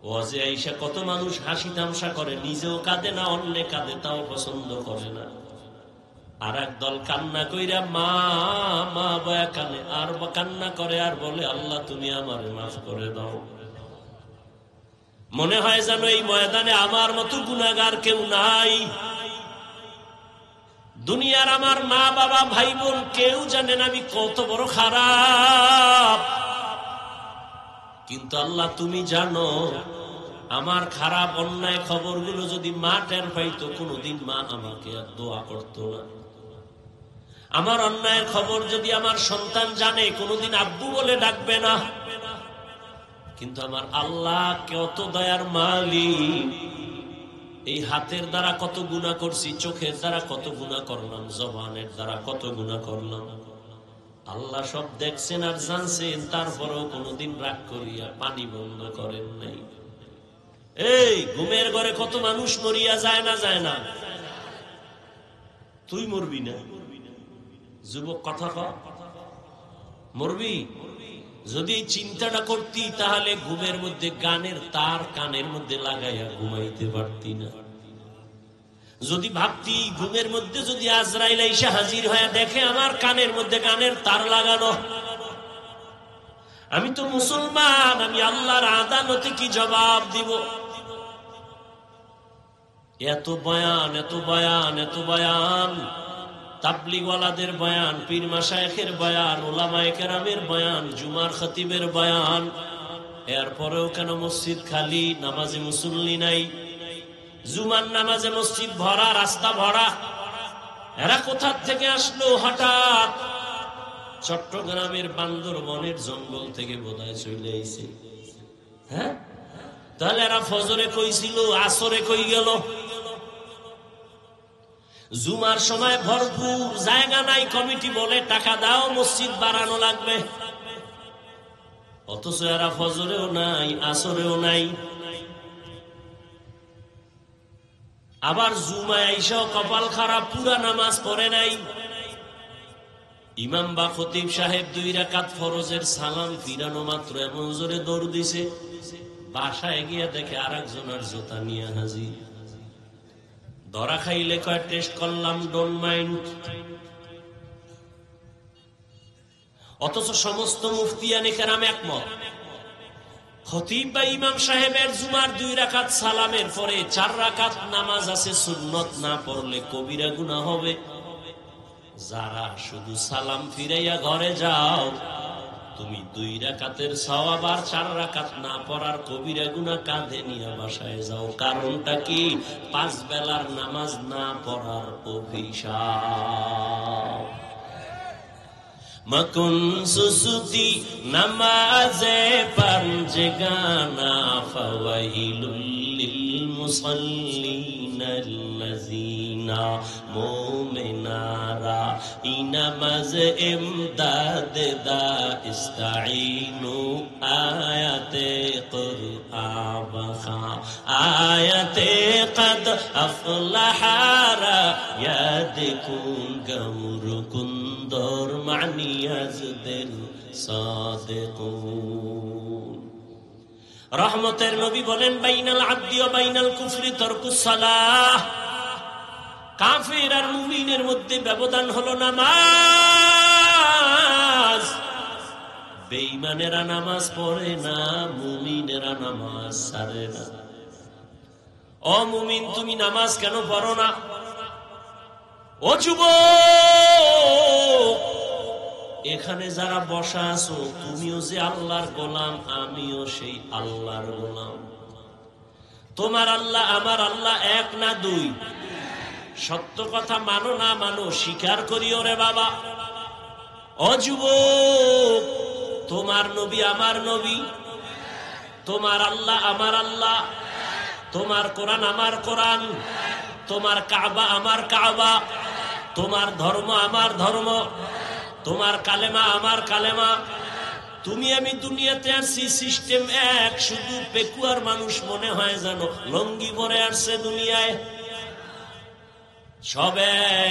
ওয়াজে আইসা কত মানুষ হাসি তামসা করে, নিজেও কাঁদে না, অন্য কাঁদে, তাও পছন্দ করে না। আর একদল কান্না কইরা মা মা বয়া কানে, আর কান্না করে আর বলে আল্লাহ তুমি আমারে মাফ করে দাও। মনে হয় যেন এই ময়দানে আমার মতো গুনাহগার কেউ নাই। দুনিয়ার আমার মা বাবা ভাই বোন কেউ জানেন আমি কত বড় খারাপ, কিন্তু আল্লাহ তুমি জানো। আমার খারাপ অন্যায় খবরগুলো যদি মা টের পাইতো, কোনোদিন মা আমাকে আর দোয়া করতো না। আমার অন্যায়ের খবর যদি আমার সন্তান জানে, কোনোদিন আব্বু বলে ডাকবে না। কিন্তু আমার আল্লাহ কত দয়ার মালিক। এই হাতের দ্বারা কত গুনাহ করছি, চোখের দ্বারা কত গুনাহ করলাম, জবানের দ্বারা কত গুনাহ করলাম, আল্লাহ সব দেখছেন আর জানছেন। তারপরেও কোনোদিন রাগ করিয়া পানি বন্ধ করেন নাই। এই ঘুমের ঘরে কত মানুষ মরিয়া যায় না যায় না? তুই মরবি না? যুবক কথা ক, মরবি? যদি এই চিন্তাটা করতি তাহলে ঘুমের মধ্যে গানের তার কানের মধ্যে লাগাইয়া ঘুমাইতে পারতি না। যদি ভাবতি ঘুমের মধ্যে যদি আজরাইল এসে হাজির হয়ে দেখে আমার কানের মধ্যে গানের তার লাগানো, আমি তো মুসলমান, আমি আল্লাহর আদালতে কি জবাব দিব? এত বয়ান, এত বয়ান, এত বয়ান, তাবলীগওয়ালাদের বয়ান, পীর মাশায়েখের বয়ান, উলামায়ে কেরামের বয়ান, জুমার খতিবের বয়ান, এরপরেও কেন মসজিদ খালি, নামাজে মুসল্লি নাই? জুমার নামাজে মসজিদ ভরা, রাস্তা ভরা। এরা কোথা থেকে আসলো হঠাৎ? চট্টগ্রামের বান্দরবনের জঙ্গল থেকে বোধহয় চলে আইছে। হ্যাঁ, তাহলে এরা ফজরে কইছিল, আসরে কই গেল? জুমার সময় ভরপুর জায়গা নাই, কমিটি বলে টাকা দাও মসজিদ বাড়ানো লাগবে, অথচ এরা ফজরেও নাই, আসরেও নাই। আবার জুমায় আইসাও কপাল খারাপ, পুরা নামাজ পড়ে নাই। ইমাম বা খতিব সাহেব 2 রাকাত ফরজের সালাম ফিরানো মাত্র এমন জোরে দৌড় দিছে, বাসায় গিয়ে দেখে আরেকজনের জুতা নিয়ে হাজির। ধরা খাইলে কয় টেস্ট করলাম, ডোন্ট মাইন্ড। অথচ সমস্ত মুফতিয়ানে কেরাম একমত, খতিব বা ইমাম সাহেবের জুমার 2 রাকাত সালামের পরে 4 রাকাত নামাজ আছে সুন্নত, না পড়লে কবিরা গুনাহ হবে। যারা শুধু সালাম ফিরাইয়া ঘরে যাও, তুমি 2 রাকাতের সওয়াব আর 4 রাকাত না পড়ার কবিরা গুনাহ কাঁধে নিয়ে বাসায় যাও। কারণটা কি? 5 বেলার নামাজ না পড়ার অভিশাপ। মকুন সুসুতি নামাজে পাঞ্জগানা ফাওয়াইলুল লিল মুসাল্লিনাল্লাযিনা মুমিনারা ইনামাজ ইমদাদ দা ইস্তাঈনু আয়াতে কুরআন আয়াতে কদ আফলাহারা ইয়াদকুন গামরুকুন দর মানিয়াজদের সাদিকুন। রহমতের নবী বলেন, বাইনাল আবদি ওয়া বাইনাল কুফরি তারকুস সালাহ। কাফির আর মুমিনের মধ্যে ব্যবধান হলো নামাজ। বেঈমানেরা নামাজ পড়ে না, মুমিনেরা নামাজ ছাড়ে না। ও মুমিন, তুমি নামাজ কেন পড়ো না? ও যুবক, এখানে যারা বসা আছো, তুমিও যে আল্লাহর গোলাম, আমিও সেই আল্লাহর গোলাম। তোমার আল্লাহ আমার আল্লাহ এক না 2? সত্য কথা মানো না মানো, স্বীকার করিও রে বাবা। ও যুবক, তোমার নবী আমার নবী, তোমার আল্লাহ আমার আল্লাহ, তোমার কোরআন আমার কোরআন, তোমার কাবা আমার কাবা, তোমার ধর্ম আমার ধর্ম, তোমার কালেমা আমার কালেমা। তুমি আমি দুনিয়াতে আসছি, সিস্টেম এক, শুধু পেকুয়ার মানুষ মনে হয় জানো লঙ্গি পরে আসছে দুনিয়ায়। সব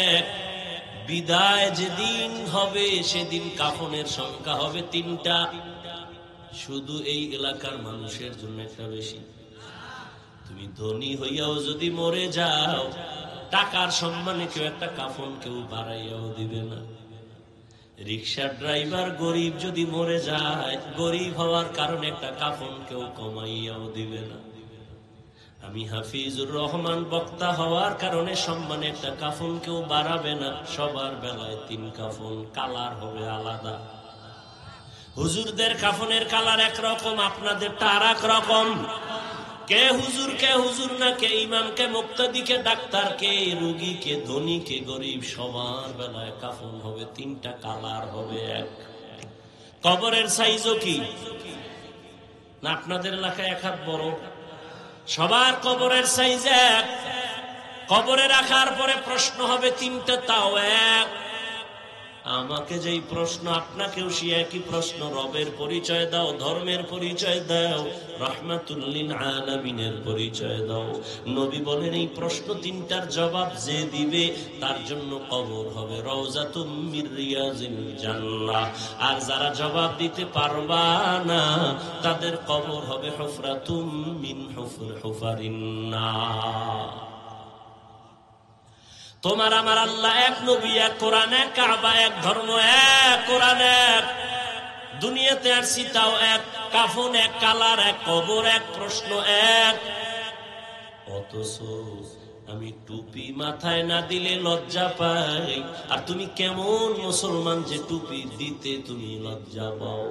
এক। বিদায় যেদিন হবে সেদিন কাফনের সংখ্যা হবে 3টা। শুধু এই এলাকার মানুষের জন্য একটা বেশি। তুমি ধনী হইয়াও যদি মরে যাও, টাকার সম্মানে কেউ একটা কাফন কেউ বাড়াইয়াও দিবে না। রিক্সার ড্রাইভার গরিব যদি মরে যায়, গরিব হওয়ার কারণে একটা কাফন কেউ কমাইয়াও দিবে না। আমি হাফিজুর রহমান বক্তা হওয়ার কারণে সম্মানে একটা কাফন কেউ বাড়াবে না। সবার বেলায় 3 কাফন, কালার হবে আলাদা। হুজুরদের কাফনের কালার একরকম, আপনাদেরটা আর এক রকম। কে হুজুর না, কে ইমাম, কে মুক্তাদি, কে ডাক্তার, কে রোগী, কে ধনী, কে গরিব, সবার বেলায় কাফন হবে 3টা, কালার হবে এক। কবরের সাইজও কি না? আপনাদের এলাকায় 1 হাত বড়, সবার কবরের সাইজ এক। কবরে রাখার পরে প্রশ্ন হবে 3টা, তাও এক। আমাকে যেই প্রশ্ন, আপনাকেও সে একই প্রশ্ন। রবের পরিচয় দাও, ধর্মের পরিচয় দাও, রাহমাতুল লিল আলামিনের পরিচয় দাও। নবী বলেন এই প্রশ্ন তিনটার জবাব যে দিবে তার জন্য কবর হবে রওজাতুম মির রিয়াজিল জান্নাহ। আর যারা জবাব দিতে পারবা না তাদের কবর হবে হুফরাতুম মিন হুফারিন নার। তোমার আমার আল্লাহ এক, নবী এক, কোরআন এক, কাবা এক, ধর্ম এক, কোরআন এক, দুনিয়াতে আসছি তাও এক, কাফন এক, কালার এক, কবর এক, প্রশ্ন এক। অথচ আমি টুপি মাথায় না দিলে লজ্জা পাই। আর তুমি কেমন মুসলমান যে টুপি দিতে তুমি লজ্জা পাও?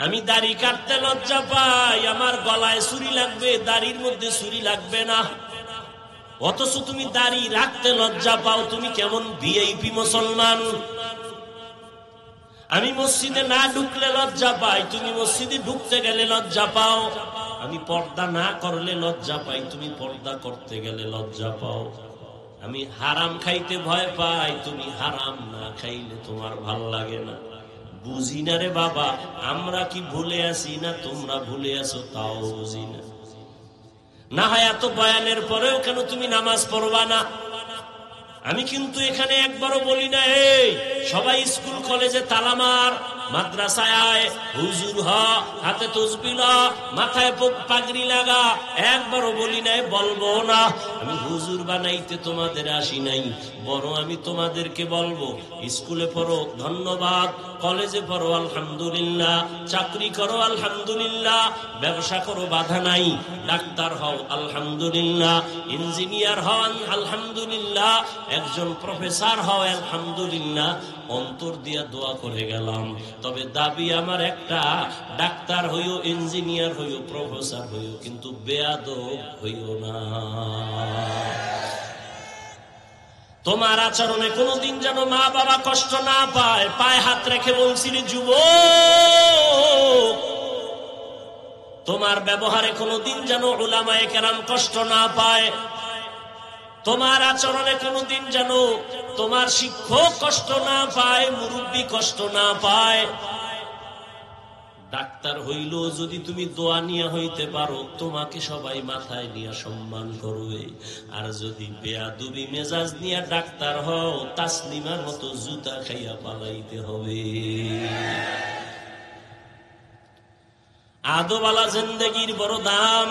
আমি দাড়ি কাটতে লজ্জা পাই, আমার গলায় ছুরি লাগবে, দাড়ির মধ্যে ছুরি লাগবে না। অথচ তুমি দাড়ি রাখতে লজ্জা পাও। তুমি কেমন ভিআইপি মুসলমান? আমি মসজিদে না ঢুকলে লজ্জা পাই, তুমি মসজিদে ঢুকতে গেলে লজ্জা পাও। আমি পর্দা না করলে লজ্জা পাই, তুমি পর্দা করতে গেলে লজ্জা পাও। আমি হারাম খাইতে ভয় পাই, তুমি হারাম না খাইলে তোমার ভাল লাগে না। বুঝি না রে বাবা, আমরা কি ভুলে আছি না তোমরা ভুলে আছো তাও বুঝি না। না হয় এত বয়ানের পরেও কেন তুমি নামাজ পড়বা না? আমি কিন্তু এখানে একবারও বলি না এই সবাই স্কুল কলেজে তালা মার, মাদ্রাসায় আয়, হুজুর হ, হাতে তসবিহ ল, মাথায় পাগড়ি লাগা। একবারও বলি নাই, বলবো না। আমি হুজুর বানাইতে তোমাদের আসি নাই, বরং আমি তোমাদেরকে বলবো স্কুলে পড়ো ধন্যবাদ, কলেজে পড়ো আলহামদুলিল্লাহ, চাকরি করো আলহামদুলিল্লাহ, ব্যবসা করো বাধা নাই, ডাক্তার হও আলহামদুলিল্লাহ, ইঞ্জিনিয়ার হন আলহামদুলিল্লাহ, একজন প্রফেসর হও আলহামদুলিল্লাহ। অন্তর দিয়া দোয়া করে গেলাম, তবে দাবি আমার একটা, ডাক্তার হইও, ইঞ্জিনিয়ার হইও, প্রফেসর হইও, কিন্তু বেয়াদব হইও না। তোমার আচরণে কোনোদিন যেন মা বাবা কষ্ট না পায়। পায়ে হাত রেখে বলছি রে যুবক, তোমার ব্যবহারে কোনোদিন যেন উলামায়ে কেরাম কষ্ট না পায়। তোমার আচরণে কোনোদিন যেন তোমার শিক্ষক কষ্ট না পায়, মুরব্বী কষ্ট না পায়। ডাক্তার হইল যদি তুমি দোয়া নিয়ে হইতে পারো, তোমাকে সবাই মাথায় নিয়ে সম্মান করবে। আর যদি বেয়াদবি মেজাজ নিয়ে ডাক্তার হও, তাসলিমার মতো জুতা খাইয়া পালাইতে হবে। আদবালা জিন্দেগির বড় দাম।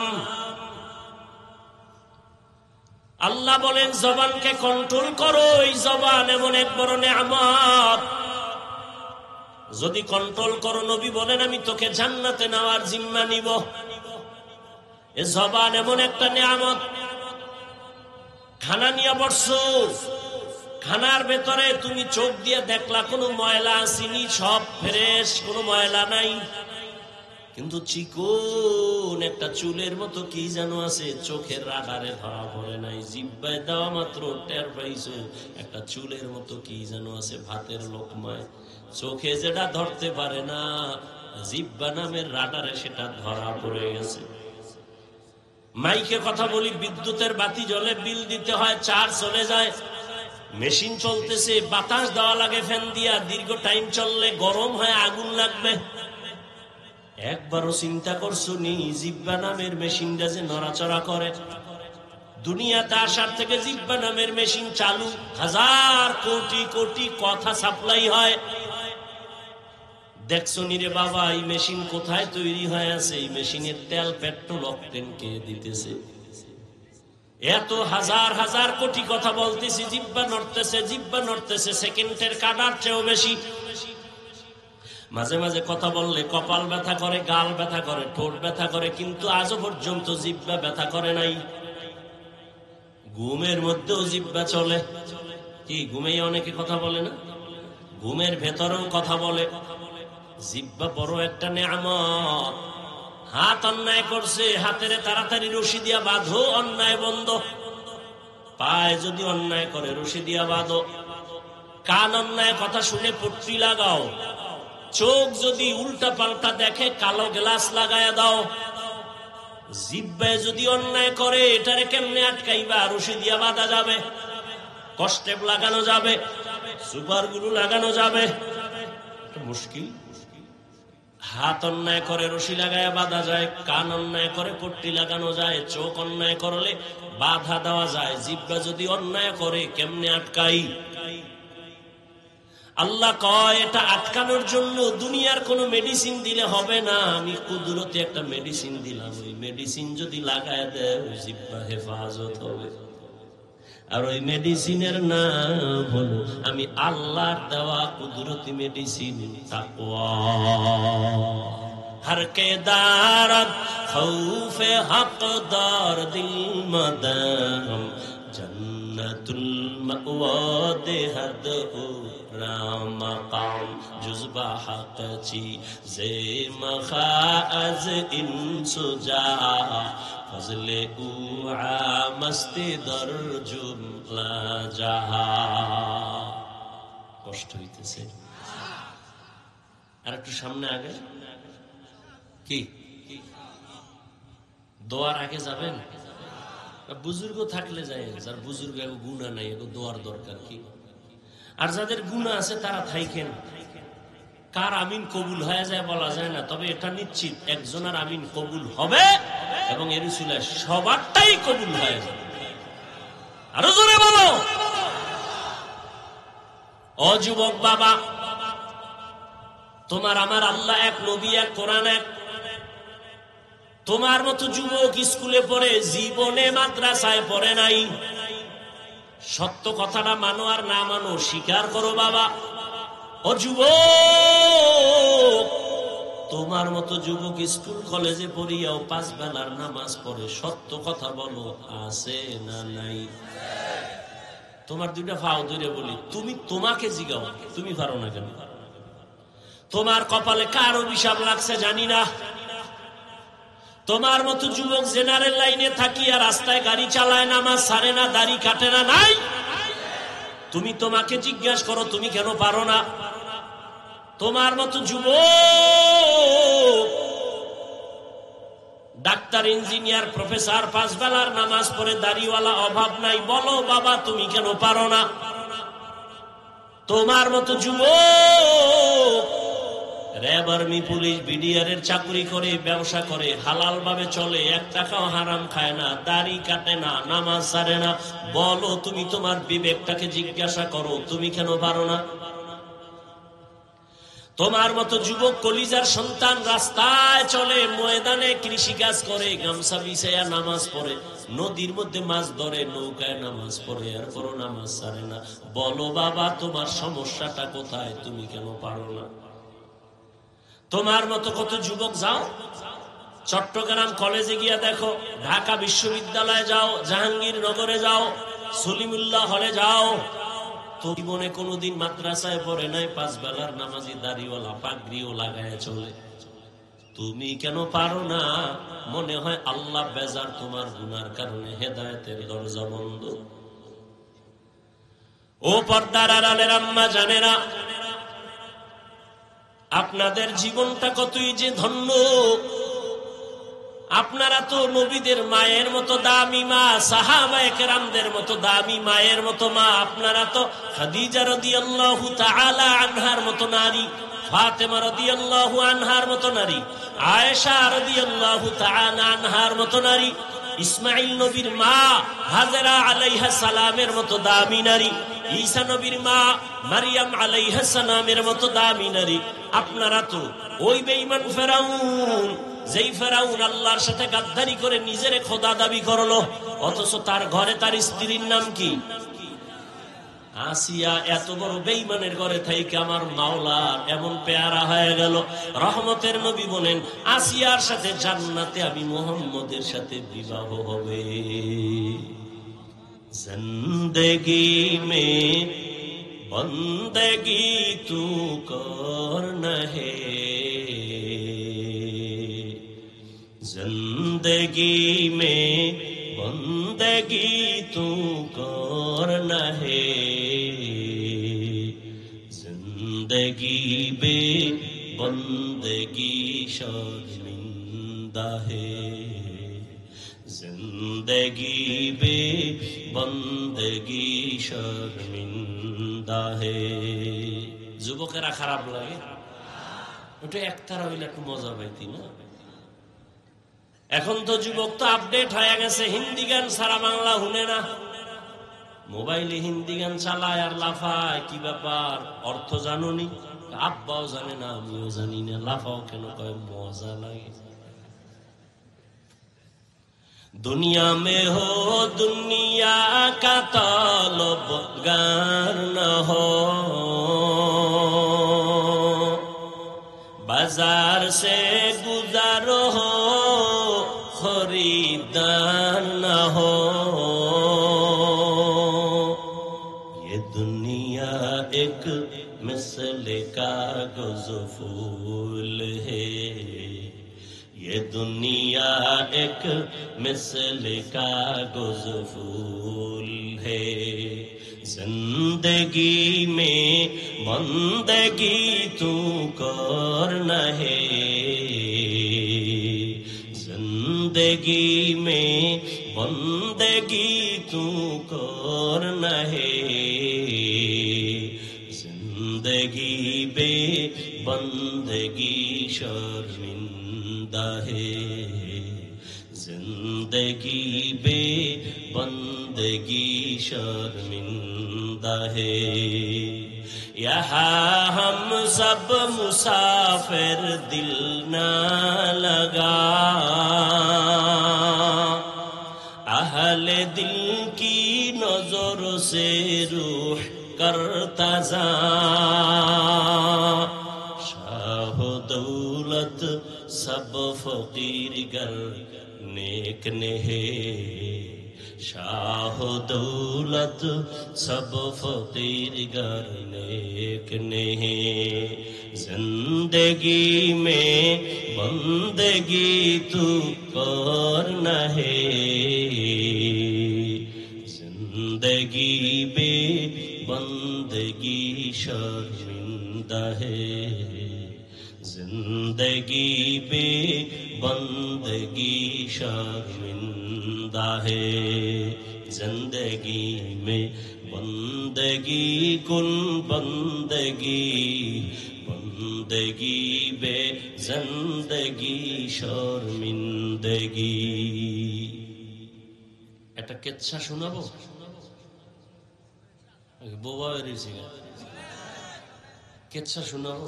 আল্লাহ বলেন জবানকে কন্ট্রোল করো। এই জবান এমন এক বড় নেয়ামত, যদি কন্ট্রোল করো, নবী বলেন আমি তোকে জান্নাতে নেওয়ার জিম্মা নিব। এ জবান এমন একটা নেয়ামত। খানা নিয়ে বসছো, খানার ভেতরে তুমি চোখ দিয়ে দেখলা কোনো ময়লা আসেনি, সব ফ্রেশ, কোনো ময়লা নাই, কিন্তু চিকন একটা চুলের মতো কি যেন আছে, চোখের রাডারে ধরা পড়ে নাই, জিহ্বায় দেওয়া মাত্র টের পাইছো একটা চুলের মতো কি যেন আছে ভাতের লোকমায়। চোখে যেটা ধরতে পারে না, জিহ্বা নামের রাডারে সেটা ধরা পড়ে গেছে। মাইকে কথা বলি, বিদ্যুতের বাতি জ্বলে, বিল দিতে হয়, চার্জ চলে যায়, মেশিন চলতেছে, বাতাস দেওয়া লাগে ফ্যান দিয়া, দীর্ঘ টাইম চললে গরম হয়, আগুন লাগবে। একবারও চিন্তা করছো নি জিহ্বা নামের মেশিনটা যে নড়াচড়া করে? দুনিয়াতে আসার থেকে জিহ্বা নামের মেশিন চালু, হাজার কোটি কোটি কথা সাপ্লাই হয়। দেখছো নি রে বাবা এই মেশিন কোথায় তৈরি হয়ে আছে? এই মেশিনের তেল, পেট্রোল, অকটেন কে দিতেছে? এত হাজার হাজার কোটি কথা বলতেছি, জিহ্বা নড়তেছে, জিহ্বা নড়তেছে, সেকেন্ডের কাটার চেয়েও বেশি। মাঝে মাঝে কথা বললে কপাল ব্যথা করে, গাল ব্যথা করে, ঠোঁট ব্যথা করে, কিন্তু আজও পর্যন্ত জিহ্বা ব্যথা করে নাই। ঘুমের মধ্যেও জিহ্বা চলে। কি ঘুমেই অনেকে কথা বলে না? ঘুমের ভেতরেও কথা বলে। জিহ্বা বড় একটা নেয়ামত। হাত অন্যায় করছে, হাতের তাড়াতাড়ি রশি দিয়া বাঁধো, অন্যায় বন্ধ। পায়ে যদি অন্যায় করে রশি দিয়া বাঁধো। কান অন্যায় কথা শুনে পট্টি লাগাও। চোখ যদি উল্টা পাল্টা দেখে কালো গ্লাস লাগায়া দাও। জিহ্বায় যদি অন্যায় করে এটারে কেমনে আটকাইবা? রশি দিয়া বাঁধা যাবে, কষ্টে লাগানো যাবে। সুপার গ্লু লাগানো যাবে, মুশকিল। হাত অন্যায় করে রশি লাগায় বাঁধা যায়, কান অন্যায় করে পট্টি লাগানো যায়, চোখ অন্যায় করলে বাধা দেওয়া যায়, জিহ্বা যদি অন্যায় করে কেমনে আটকাই? আল্লাহ কয় এটা আটকানোর জন্য দুনিয়ার কোনো মেডিসিন দিলে হবে না, আমি কুদরতে একটা মেডিসিন দিলাম, ওই মেডিসিন যদি লাগায় দেয় ওই জিহ্বা হেফাজত হবে। আর ওই মেডিসিনের নাম হলো আমি আল্লাহর দেওয়া কুদরতি মেডিসিন তাকওয়া। हर के दारत खौफे हकदार दिल मदाम जन्नतुल मअवा देहद रामकाम जुज़बा हक़ची ज़े मखाअज़ इंसुजा फज़ले उआ मस्ती दर जुमला जहा। কষ্ট হইতেছে আর একটু সামনে আগে কি দোয়ার আগে যাবেন? বুজুর্গ থাকলে যায়, যার বুজুর্গ গুনাহ নাই দোয়ার দরকার কি? আর যাদের গুনাহ আছে তারা থাইকেন। কার আমিন কবুল হয়ে যায় বলা যায় না, তবে এটা নিশ্চিত একজনের আমিন কবুল হবে এবং এর উসিলায় সবারটাই কবুল হয়ে যাবে। আরো জোরে বলো। ও যুবক বাবা, তোমার আমার আল্লাহ এক, নবী এক, কোরআন এক। তোমার মতো যুবক স্কুলে পড়ে জীবনে মাদ্রাসায় পড়ে নাই। সত্য কথাটা মানো আর না মানো স্বীকার করো বাবা। ও যুবক, তোমার মতো যুবক স্কুল কলেজে পড়িয়াও 5 বেলার নামাজ পড়ে, সত্য কথা বলো আছে না নাই? তোমার দুইটা ফাও ধরে বলি, তুমি তোমাকে জিগাও, তুমি পারো না কেন? তোমার কপালে কার অভিশাপ লাগছে জানি না। তোমার মতো যুবক জেনারেল লাইনে থাকিয়া রাস্তায় গাড়ি চালায়, নামাজ ছাড়ে না, দাড়ি কাটে না, নাই? তুমি তোমাকে জিজ্ঞাসা করো তুমি কেন পারো না? তোমার মতো যুবক ডাক্তার, ইঞ্জিনিয়ার, প্রফেসর 5 বেলার নামাজ পড়ে, দাড়িওয়ালা, অভাব নাই, বলো বাবা তুমি কেন পারো না? তোমার মতো যুবক র্যাব, আর্মি, পুলিশ, বিডিআর এর চাকরি করে, ব্যবসা করে, হালাল ভাবে চলে, 1 টাকাও হারাম খায় না, দাড়ি কাটে না, নামাজ ছাড়ে না, বলো তুমি তোমার বিবেকটাকে জিজ্ঞাসা করো তুমি কেন পারো না? তোমার মতো যুবক কলিজার সন্তান রাস্তায় চলে, ময়দানে কৃষি কাজ করে, গামছা বিছাইয়া নামাজ পড়ে, নদীর মধ্যে মাছ ধরে, নৌকায় নামাজ পড়ে, এরপরও নামাজ ছাড়ে না, বলো বাবা তোমার সমস্যাটা কোথায়? তুমি কেন পারো না? তোমার মতো কত যুবক যাও চট্টগ্রাম কলেজে গিয়া দেখো, ঢাকা বিশ্ববিদ্যালয়ে যাও, জাহাঙ্গীরনগরে যাও, সলিমুল্লাহ হলে যাও, তো জীবনে কোনোদিন মাদ্রাসায় পড়ে নাই, 5 বেলার নামাজি, দাড়িওয়ালা, পাগড়িও লাগায় চলে, তুমি কেন পারো না? মনে হয় আল্লাহ বেজার তোমার গুনার কারণে, হেদায়েতের দরজা বন্ধ। ও পর্দার আড়ালের আম্মা জানেরা, আপনাদের জীবনটা কতই যে ধন্য। আপনারা তো নবীদের মায়ের মতো দামি মা, সাহাবায়ে কেরামদের মতো দামি মায়ের মতো মা। আপনারা তো খাদিজা রাদিয়াল্লাহু তাআলা আনহার মতো নারী, ফাতেমা রাদিয়াল্লাহু আনহার মতো নারী, আয়েশা রাদিয়াল্লাহু তাআলা আনহার মতো নারী, ইসমাঈল নবীর মা হাজেরা আলাইহা সালামের মতো দামি নারী, ঈসা নবীর মা মারিয়াম আলাইহা সালামের মতো দামি নারী। আপনারা তো ওই বেঈমান ফেরাউন, যেই ফেরাউন আল্লাহর সাথে গাদ্দারি করে নিজেরে খোদা দাবি করলো, অথচ তার ঘরে তার স্ত্রীর নাম কি? আসিয়া। এত বড় বেঈমানের ঘরে থেকে আমার মাওলা এমন পেয়ারা হয়ে গেল। রহমতের নবী বলেন, আসিয়ার সাথে জান্নাতে আমি মুহাম্মদের সাথে বিবাহ হবে। জিন্দেগি মে বন্দেগি তু করনা হে, जिंदगी में बंदगी तू करना है, जिंदगी बे बंदगी शर्मिंदा है, जिंदगी बे बंदगी शर्मिंदा है। যুবকেরা খারাপ লাগে, ওটা একতারা হইলে একটু মজা পাইতি না? এখন তো যুবক তো আপডেট হয়ে গেছে, হিন্দি গান সারা বাংলা শুনে না, মোবাইলে হিন্দি গান চালায় আর লাফায়। কি ব্যাপার, অর্থ জানুনি? আব্বাও জানে না, আমিও জানি না, লাফাও কেন কয় মজা লাগে। दुनिया में हो दुनिया का तलबगार न हो, बाजार से गुजारो हो खरीदार न हो। ये दुनिया एक मिसल कागज फूल है, ये दुनिया एक मिसल कागज फूल है। जिंदगी में बंदगी तू करना है, जिंदगी में बंदगी तू करना है। जिंदगी बे बंदगी शर्मिंदा है, जिंदगी बे बंदगी शर्मिंदा है। यहाँ हम सब मुसाफिर, दिल ना लगा अहले दिल की नजर से रूह करता जा। शाह दौलत सब फकीर गर नेक ने है, शाह दौलत सब फकीर गर नेक ने है। जिंदगी में बंदगी तू करना है, जिंदगी बे बंदगी शर्मिंदा है। जिंदगी बे बंदगी शर्मिंदा है। जिंदगी में बंदगी कुन बंदगी, बंदगी बे जिंदगी शर्मिंदगी। একটা কেচ্ছা শোনাবো, বোবা বেরিয়েছি, কেচ্ছা শোনাবো।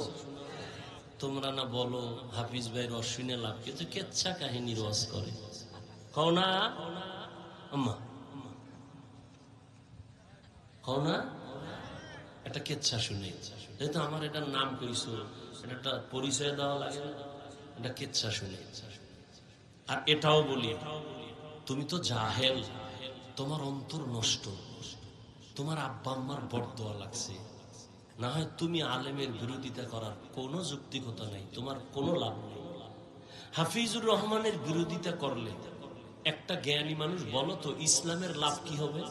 তোমরা না বলো হাফিজ ভাইয়ের অশ্বিনে লাভ, কিন্তু কেচ্ছা কাহিনীর ওয়াজ করে, কও না আম্মা, কও না? একটা কেচ্ছা শুনে, যেহেতু আমার এটার নাম কইছো, এটা একটা পরিচয় দেওয়া লাগে না? এটা কেচ্ছা শুনে। আর এটাও বলি, তুমি তো জাহেল, তোমার অন্তর নষ্ট, তোমার আব্বা আম্মার বরদোয়া লাগছে, না হয় তুমি আলেমের বিরোধিতা করার কোনো যৌক্তিকতা নেই, তোমার কোনো লাভ নেই। হাফিজুর রহমানের বিরোধিতা করলে একটা জ্ঞানী মানুষ বলো তো ইসলামের লাভ কি হবে?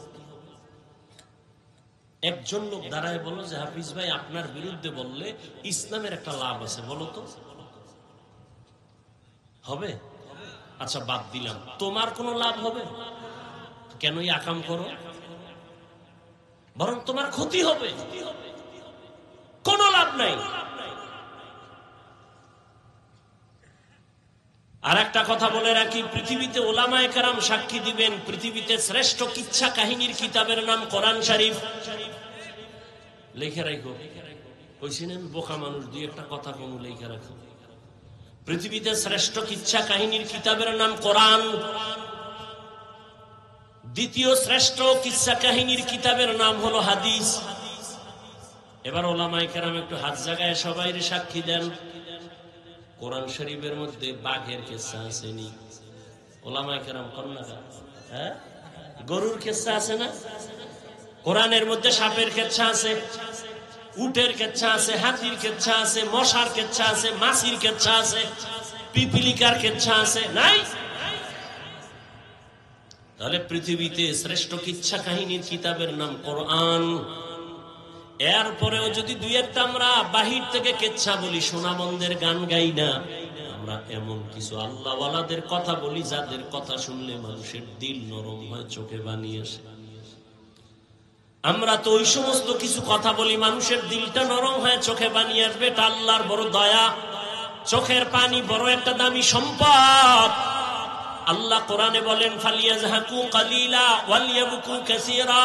একজন লোক দাঁড়ায় বলো যে হাফিজ ভাই আপনার বিরুদ্ধে বললে ইসলামের একটা লাভ আছে, বলো তো হবে? আচ্ছা বাদ দিলাম, তোমার কোনো লাভ হবে? কেনই আকাম করো, বরং তোমার ক্ষতি হবে, কোনো লাভ নাই। আর একটা কথা বলে রাখি, পৃথিবীতে ওলামায়ে কেরাম সাক্ষী দিবেন, পৃথিবীতে শ্রেষ্ঠ কিচ্ছা কাহিনীর কিতাবের নাম কোরআন শরীফ। লিখে রাখো, কইছিলেন বোকা মানুষ, দুই একটা কথা কোন লিখে রাখো। পৃথিবীতে শ্রেষ্ঠ কিচ্ছা কাহিনীর কিতাবের নাম কোরআন, দ্বিতীয় শ্রেষ্ঠ কিচ্ছা কাহিনীর কিতাবের নাম হলো হাদিস। এবার ওলামায়ে কেরাম একটু হাত জায়গায় সবাই সাক্ষী দেন, কোরআন শরীফের মধ্যে বাঘের কিচ্ছা আছে নি? ওলামায়ে কেরাম কন্যা, হ্যাঁ, গরুর কিচ্ছা আছে না? কোরআনের মধ্যে সাপের কিচ্ছা আছে, উটের কিচ্ছা আছে, হাতির কিচ্ছা আছে, মশার কিচ্ছা আছে, মাছির কিচ্ছা আছে, পিপিলিকার কিচ্ছা আছে, নাই? তাহলে পৃথিবীতে শ্রেষ্ঠ কিচ্ছা কাহিনীর কিতাবের নাম কোরআন। এরপরেও যদি দুই একটা আমরা বাহির থেকে কিচ্ছা বলি, সোনামন্দের গান গাই না, আমরা এমন কিছু আল্লাহওয়ালাদের কথা বলি যাদের কথা শুনলে মানুষের দিল নরম হয়, চোখে বানিয়ে আসে। আমরা তো ওই সমস্ত কিছু কথা বলি মানুষের দিলটা নরম হয়, চোখে বানিয়ে আসবে। এটা আল্লাহর বড় দয়া। চোখের পানি বড় একটা দামি সম্পদ। আল্লাহ কোরআনে বলেন, ফালিয়াজহাকু কালিলা ওয়ালিয়াবকু কাসীরা,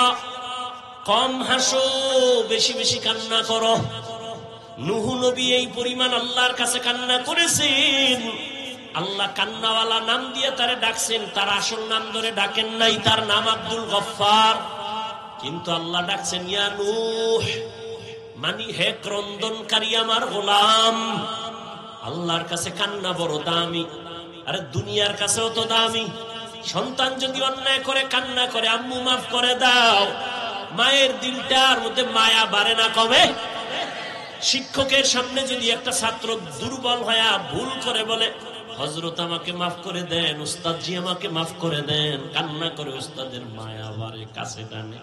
কম হাসো, বেশি বেশি কান্না করো। নূহ নবী এই পরিমাণ আল্লাহর কাছে কান্না করেছেন। আল্লাহ কান্নাওয়ালা নাম দিয়ে তারে ডাকছেন, তার আসল নাম ধরে ডাকেন নাই। তার নাম আব্দুল গফফার, কিন্তু আল্লাহ ডাকছেন ইয়া নূহ, মানি হে ক্রন্দনকারী আমার গোলাম। আল্লাহর কাছে কান্না বড় দামি। আরে দুনিয়ার কাছেও তো দামি। সন্তান যদি অন্যায় করে কান্না করে, আম্মু মাফ করে দাও, মায়ের দিলটার মধ্যে মায়া বাড়ে না, কমে? শিক্ষকের সামনে যদি একটা ছাত্র দুর্বল হয়ে ভুল করে বলে, হযরত আমাকে মাফ করে দেন, উস্তাদজি আমাকে মাফ করে দেন, কান্না করে উস্তাদের মায়া বাড়ে, কাছে টানে।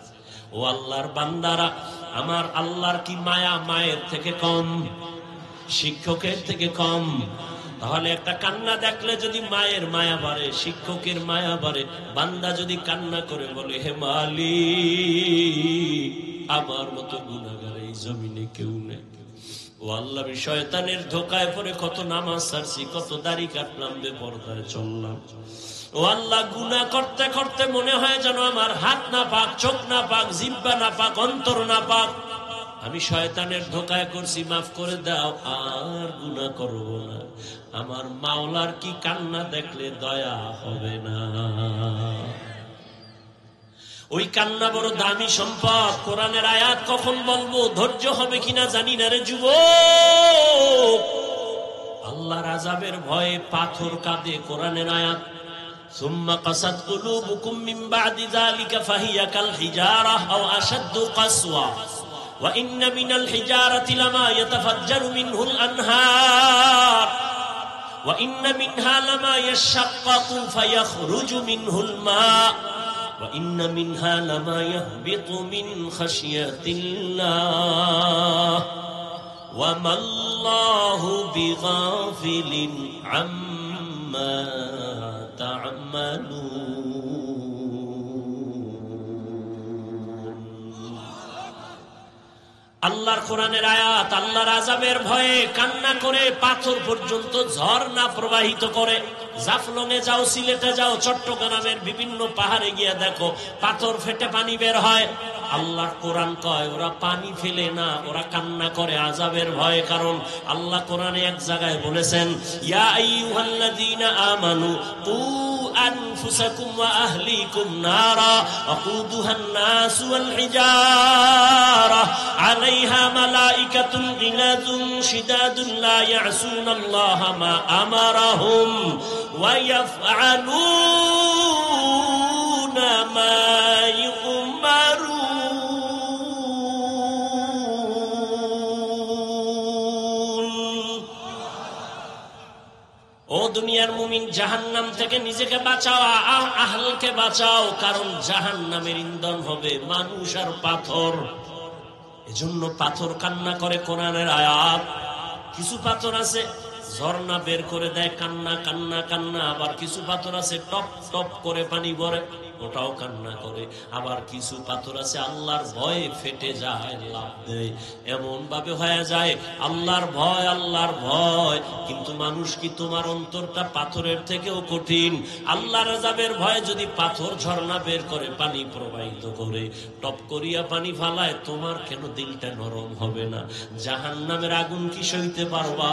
ও আল্লাহর বান্দারা, আমার আল্লাহর কি মায়া মায়ের থেকে কম, শিক্ষকের থেকে কম? তাহলে একটা কান্না দেখলে যদি মায়ের মায়া বাড়ে, শিক্ষকের মায়া বাড়ে, বান্দা যদি কান্না করে বলে, হে মালিক, আমার মতো গুনাহগার এই জমিনে কেউ নেই। ও আল্লাহ, আমি শয়তানের ধোকায় পড়ে কত নামাজ ছাড়ছি, কত দাড়ি কাটলাম, বেপরদায় চললাম। ও আল্লাহ, গুনাহ করতে করতে মনে হয় যেন আমার হাত না পাক, চোখ না পাক, জিহ্বা না পাক, অন্তর না পাক। আমি শয়তানের ধোকায় করছি, মাফ করে দাও, আর গুনাহ করব না। আমার মাওলার কি কান্না দেখলে দয়া হবে না? ওই কান্না বড় দামি সম্পদ। কোরআনের আয়াত কখন বলবো, ধৈর্য হবে কিনা জানি না রে যুবক। আল্লাহর আযাবের ভয়ে পাথর কাঁদে। কোরআনের আয়াত, সুম্মা কাসাত কুলুবুকুম মিন বাদি যালিকা ফাহিয়া কাল হিজারাহ আও আশাদ্দু কাসওয়া ওয়া ইন্না মিনাল হিজারাতি লামা ইয়াতাফাজ্জারু মিনহুল আনহার ওয়া ইন্না মিনহা লামা ইয়াশাক্কাকু ফায়াখরুজু মিনহুল মা ওয়া ইন্না মিনহা লামা ইয়াহবিতু মিন খাশিয়াতিল্লাহ ওয়া মাল্লাহু বিগাফিলিন আম্মা আল্লাহর কোরআনের আয়াত। আল্লাহর আযাবের ভয়ে কান্না করে পাথর পর্যন্ত ঝর্ণা প্রবাহিত করে। জাফলংয়ে যাও, সিলেটে যাও, চট্টগ্রামের বিভিন্ন পাহাড়ে গিয়ে দেখো, পাথর ফেটে পানি বের হয়। আল্লাহর কোরআন কয় ওরা পানি ফেলে না, ওরা কান্না করে আযাবের ভয়ে। কারণ আল্লাহ কোরআনে এক জায়গায় বলেছেন, ইয়া আইয়ুহাল্লাযীনা আমানু কু আনফুসাকুম ওয়া আহলিকুম নারা ওয়াকুদুহান নাস ওয়াল হিজারা আলাইহা মালাইকাতুন গিলাযুন শিদাদুন লা ইয়াসুনাল্লাহা মা আমারাহুম ওয়া ইয়াফআলুনা মা ইউমারুন। ও দুনিয়ার মুমিন, জাহান্নাম থেকে নিজেকে বাঁচাও, আহলকে বাঁচাও। কারণ জাহান্নামের ইন্ধন হবে মানুষ আর পাথর। এজন্য পাথর কান্না করে। কোরআনের আয়াত। কিছু পাথর আছে ঝর্ণা বের করে দেয়, কান্না কান্না কান্না। আবার কিছু পাথর আছে টপ টপ করে পানি ভরে, ওটাও কান্না করে। আবার কিছু পাথর আছে আল্লাহর ভয়ে ফেটে যায়, লাভ দেয়। এমন ভাবে হয়ে যায় আল্লাহর ভয়, আল্লাহর ভয়। কিন্তু মানুষ কি, তোমার অন্তরটা পাথরের থেকেও কঠিন। আল্লাহর আযাবের ভয়ে যদি পাথর ঝর্ণা বের করে, পানি প্রবাহিত করে, টপ করিয়া পানি ফালায়, তোমার কেন দিলটা নরম হবে না? জাহান্নামের আগুন কি সইতে পারবা?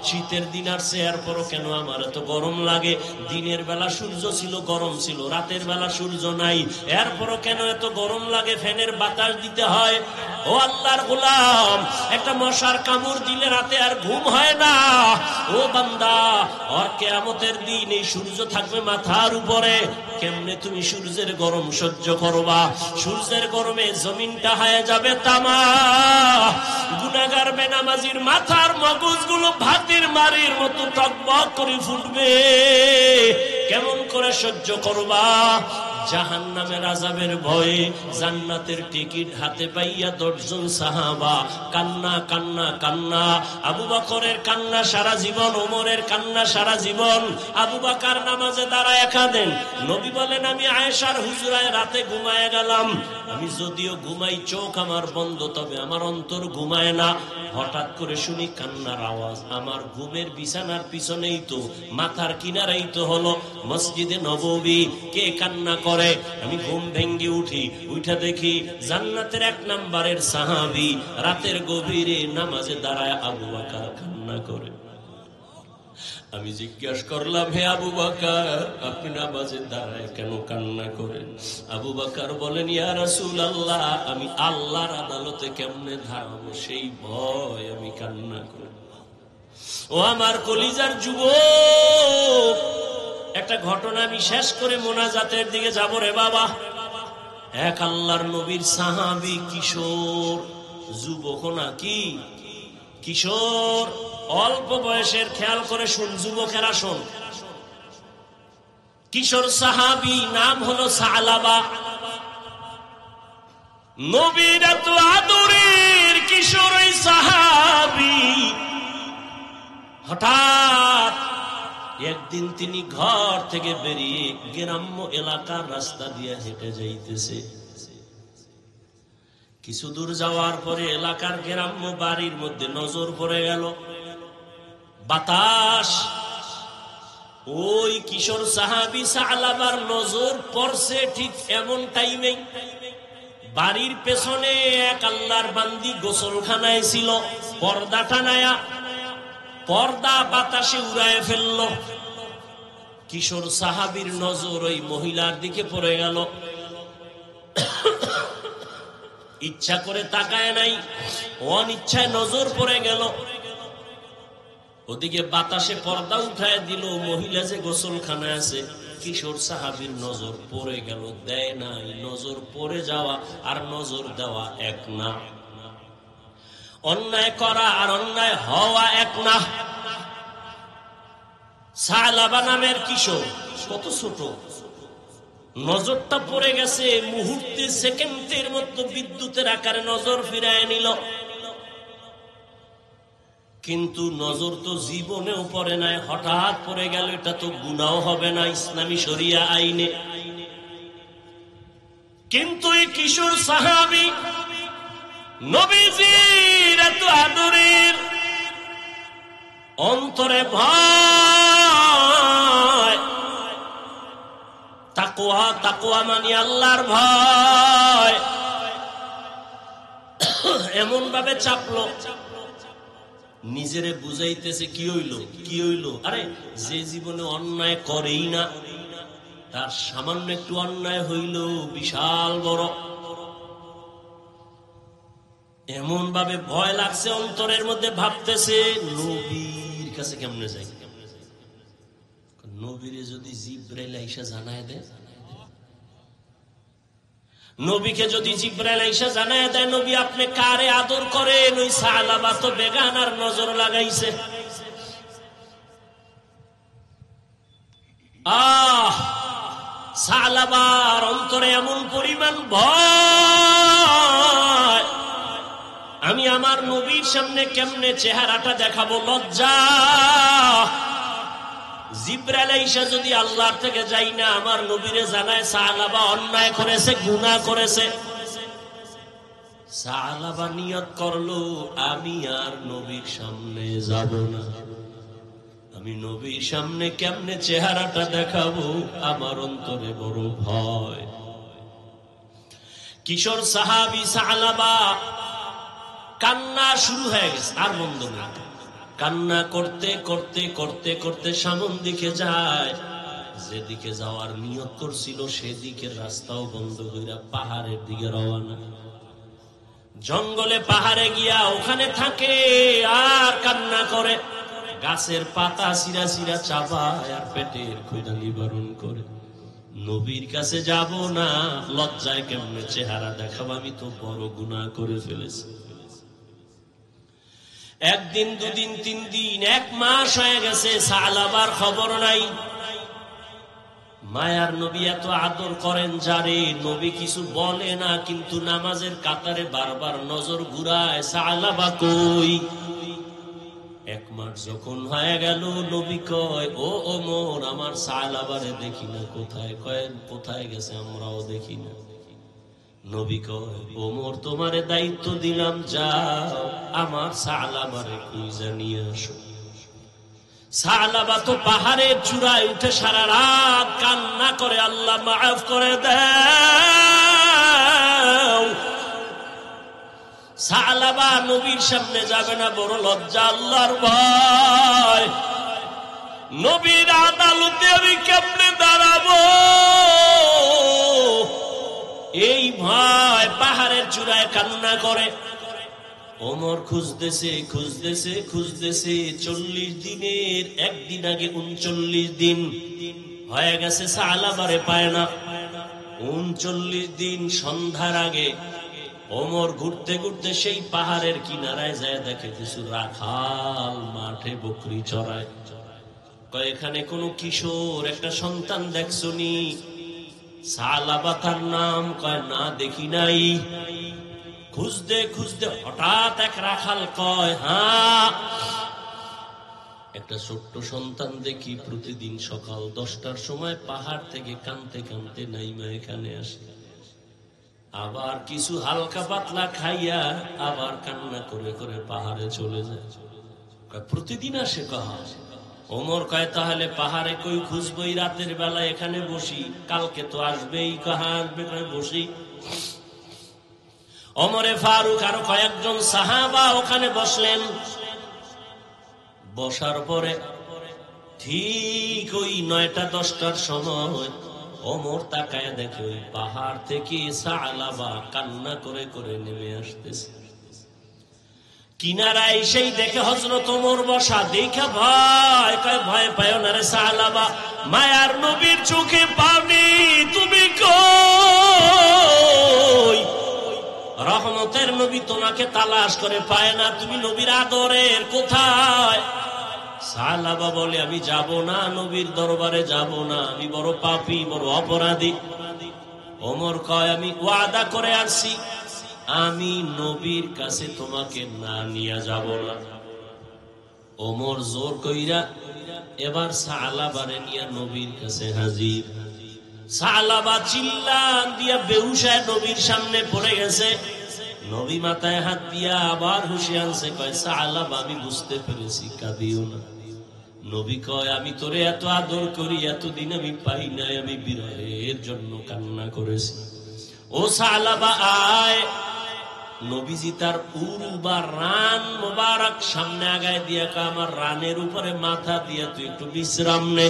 শীতের দিন আসছে, এরপরও কেন আমার এত গরম লাগে? দিনের বেলা সূর্য ছিল, গরম ছিল, রাতের বেলা সূর্য নাই, এরপরও কেন এত গরম লাগে? ফ্যানের বাতাস দিতে হয়। ও আল্লাহর গোলাম, একটা মশার কামড় দিলে রাতে আর ঘুম হয় না। ও বান্দা, আর কিয়ামতের দিন এই সূর্য থাকবে মাথার উপরে, কেমনে তুমি সূর্যের গরম সহ্য করবা? সূর্যের গরমে জমিনটা হয়ে যাবে তামা। গুনাহগার বেনামাজির মাথার মগজগুলো ভাতের মারির মতো টকবক করে ফুটবে। কেমন করে সহ্য করবা? জাহান্নামের আযাবের ভয়ে জান্নাতের টিকিট হাতে পাইয়া 10 জন সাহাবা কান্না কান্না কান্না। আবু বকরের কান্না সারা জীবন, ওমরের কান্না সারা জীবন। আবু বকর নামাজে দাঁড়ায় কাঁদেন। নবী বলেন, আমি আয়েশার হুজরায় রাতে ঘুমায় গেলাম। আমি যদিও ঘুমাই, চোখ আমার বন্ধ, তবে আমার অন্তর ঘুমায় না। হঠাৎ করে শুনি কান্নার আওয়াজ। আমার ঘুমের বিছানার পিছনেই তো, মাথার কিনারেই তো হলো মসজিদে নববী। কে কান্না করে? আমি ঘুম ভেঙ্গে উঠি, উঠা দেখি জান্নাতের 1 নম্বরের সাহাবী রাতের গভীরে নামাজে দাঁড়ায় আবু বকর কান্না করে। আমি জিজ্ঞাসা করলাম, হে আবু বকর, আপনি নামাজে দাঁড়ায় কেন কান্না করেন? আবু বকর বলেন, ইয়া রাসূলুল্লাহ, আমি আল্লাহর আদালতে কেমনে দাঁড়াবো সেই ভয় আমি কান্না করি। ও আমার কলিজার যুবক, একটা ঘটনা আমি শেষ করে মোনাজাতের দিকে যাব রে বাবা। এক আল্লাহর নবীর সাহাবী, কিশোর, যুবক নাকি কিশোর, অল্প বয়সের, খেয়াল করে শুন যুবকেরা শোন। কিশোর সাহাবী, নাম হলো সালাবা। নবীর এত আদরের কিশোর ওই সাহাবী, হঠাৎ একদিন তিনি ঘর থেকে বেরিয়ে গ্রাম্য এলাকার রাস্তা দিয়ে হেঁটে যাইতেছে। কিছু দূর যাওয়ার পরে এলাকার গ্রাম্য বাড়ির মধ্যে নজর পড়ে গেল। বাতাস, ওই কিশোর সাহাবী সালাবার নজর পড়ছে ঠিক এমন টাইমেই বাড়ির পেছনে এক আল্লাহর বান্দি গোসলখানায় ছিল। পর্দা টানায়া, পর্দা বাতাসে উড়ায় ফেলল। কিশোর সাহাবীর নজর ওই মহিলার দিকে পড়ে গেল। ইচ্ছা করে তাকায় নাই, অনিচ্ছায় নজর পড়ে গেল। ওদিকে বাতাসে পর্দা উঠায় দিল, মহিলা যে গোসলখানায় আছে। কিশোর সাহাবীর নজর পড়ে গেল, দেয় নাই। নজর পড়ে যাওয়া আর নজর দেওয়া এক না। অন্যায় করা আর অন্যায় হওয়া এক না। সালাবা নামের কিশোর, কত ছোট, নজরটা পড়ে গেছে। মুহূর্তে, সেকেন্ডের মধ্যে বিদ্যুতের আকারে নজর ফিরায় নিল। কিন্তু নজর তো জীবনেও পড়ে নাই, হঠাৎ পড়ে গেল। এটা তো গুনাহ হবে না ইসলামী শরিয়া আইনে। কিন্তু এই কিশোর সাহাবী নবীজির এত আদরের, অন্তরে ভয়, তাকওয়া, তাকওয়া মানে আল্লাহর ভয়, এমন ভাবে চাপলো, নিজেরে বুঝাইতেছে কি হইল, কি হইল। আরে যে জীবনে অন্যায় করেই না, তার সামান্য একটু অন্যায় হইল বিশাল বড়। এমন ভাবে ভয় লাগছে অন্তরের মধ্যে, ভাবতেছে নবীর কাছে কেমনে যাই। নবীরে যদি জিবরাইল আইসা জানায় দেয়, নবীকে যদি জিবরাইল আইসা জানায় দেয়, নবী আপনি কারে আদর করেন, ওই সালাবা তো বেগানার নজর লাগাইছে। সালাবার অন্তরে এমন পরিমাণ ভয়, আমি আমার নবীর সামনে কেমনে চেহারাটা দেখাবো, লজ্জা। জিবরাইল আইসা যদি আল্লাহর থেকে যাই না আমার নবীরে জানায় সালাবা অন্যায় করেছে, গুনাহ করেছে, সালাবা নিয়ত করলো আমি আর নবীর সামনে যাব না। আমি নবীর সামনে কেমনে চেহারাটা দেখাবো, আমার অন্তরে বড় ভয়। কিশোর সাহাবী সালাবা কান্না শুরু হয়ে গেছে, আর বন্ধ না। কান্না করতে করতে করতে করতে সামন দিকে যায়। যেদিকে যাওয়ার নিয়ত করছিল সেদিকের রাস্তাও বন্ধ হইয়া পাহাড়ের দিকে রওনা। জঙ্গলে পাহাড়ে গিয়া ওখানে থাকে আর কান্না করে। গাছের পাতা সিরা সিরা চাবায় আর পেটের ক্ষুধা নিবারণ করে। নবীর কাছে যাব না, লজ্জায় কেমনে চেহারা দেখাবো, আমি তো বড় গুনাহ করে ফেলেছি। একদিন, দুদিন, 3 দিন, 1 মাস হয়ে গেছে, সালাবার খবর নাই। মায়ার নবী এত আদর করেন যারে, নবী কিছু বলে না কিন্তু নামাজের কাতারে বারবার নজর ঘুরায় সালাবা কই। এক মাস যখন হয়ে গেল, নবী কয় ও ওমর, আমার সালাবারে দেখি না কোথায়। কয় কোথায় গেছে, আমরাও দেখি না। নবী কয় ওমর, তোমারে দায়িত্ব দিলাম, যাও আমার সালাবারে খুঁজে নিয়ে আসো। সালাবা তো পাহাড়ের চূড়ায় উঠে সারা রাত কান্না করে, আল্লাহ মাফ করে দাও। সালাবা নবীর সামনে যাবে না, বড় লজ্জা, আল্লাহর ভয়। নবীর আদালতে আমি কেমনে দাঁড়াবো, এই ভয় পাহাড়ের চূড়ায় কান্না করে। ওমর খুঁজতেছে খুঁজতেছে খুঁজতেছে, 40 দিনের একদিন আগে 39 দিন হয়ে গেছে, সালাবারে পায় না। 39 দিন সন্ধ্যার আগে ওমর ঘুরতে ঘুরতে সেই পাহাড়ের কিনারায় যায়, দেখে কিছু রাখাল মাঠে বকরি চড়ায়। কয় এখানে কোন কিশোর একটা সন্তান দেখছনি? সালাবা তার নাম। কয় না, দেখি নাই। খুঁজতে খুঁজতে হঠাৎ এক রাখাল কয়, হ্যাঁ একটা ছোট্ট সন্তান দেখি প্রতিদিন সকাল 10টার সময় পাহাড় থেকে কানতে কানতে নাইমা এখানে আসে, আবার কিছু হালকা পাতলা খাইয়া আবার কান্না করে করে পাহাড়ে চলে যায়। প্রতিদিন আসে? কহা। ওমর কয় তাহলে পাহাড়ে কই খুঁজবই, রাতের বেলা এখানে বসি, কালকে তো আসবেই। কাহা আসবে? কয় বসি। ওমরে ফারুক আরো কয়েকজন সাহাবা ওখানে বসলেন। বসার পরে ঠিক ওই 9টা 10টার সময় ওমর তাকায় দেখে ওই পাহাড় থেকে সালাবা কান্না করে করে নেমে আসতেছে। কিনারায় সেই দেখে হযরত ওমর বসা, দেখা ভয়। কয় ভয় পায় না রে সালাবা, মায়ার নবীর চোখে পানি, তুমি কই? রহমতের নবী তোমাকে তালাশ করে পায় না, তুমি নবীর আদরের কোথায়? সালাবা বলে আমি যাব না, নবীর দরবারে যাব না, আমি বড় পাপী, বড় অপরাধী। ওমর কয় আমি ওয়াদা করে আসছি, আমি নবীর কাছে তোমাকে না নিয়ে যাব না। ওমর জোর কইরা এবার সালাবারে নিয়ে নবীর কাছে হাজির। সালাবা চিল্লা দিয়া বেহুশায় নবীর সামনে পড়ে গেছে। নবী মাথায় হাত দিয়া আবার হুঁশে আনছে। কয় সালাবা, আমি বুঝতে পেরেছি, কাঁদিও না। নবী কয় আমি তোরে এত আদর করি, এতদিন আমি পাই নাই, আমি বিরহের জন্য কান্না করেছি। ও সালাবা আয়। নবীজি তার উরু বা রান মোবারক সামনে আগায় দিয়া কয় আমার রানের উপরে মাথা দিয়া তুই একটু বিশ্রাম নে।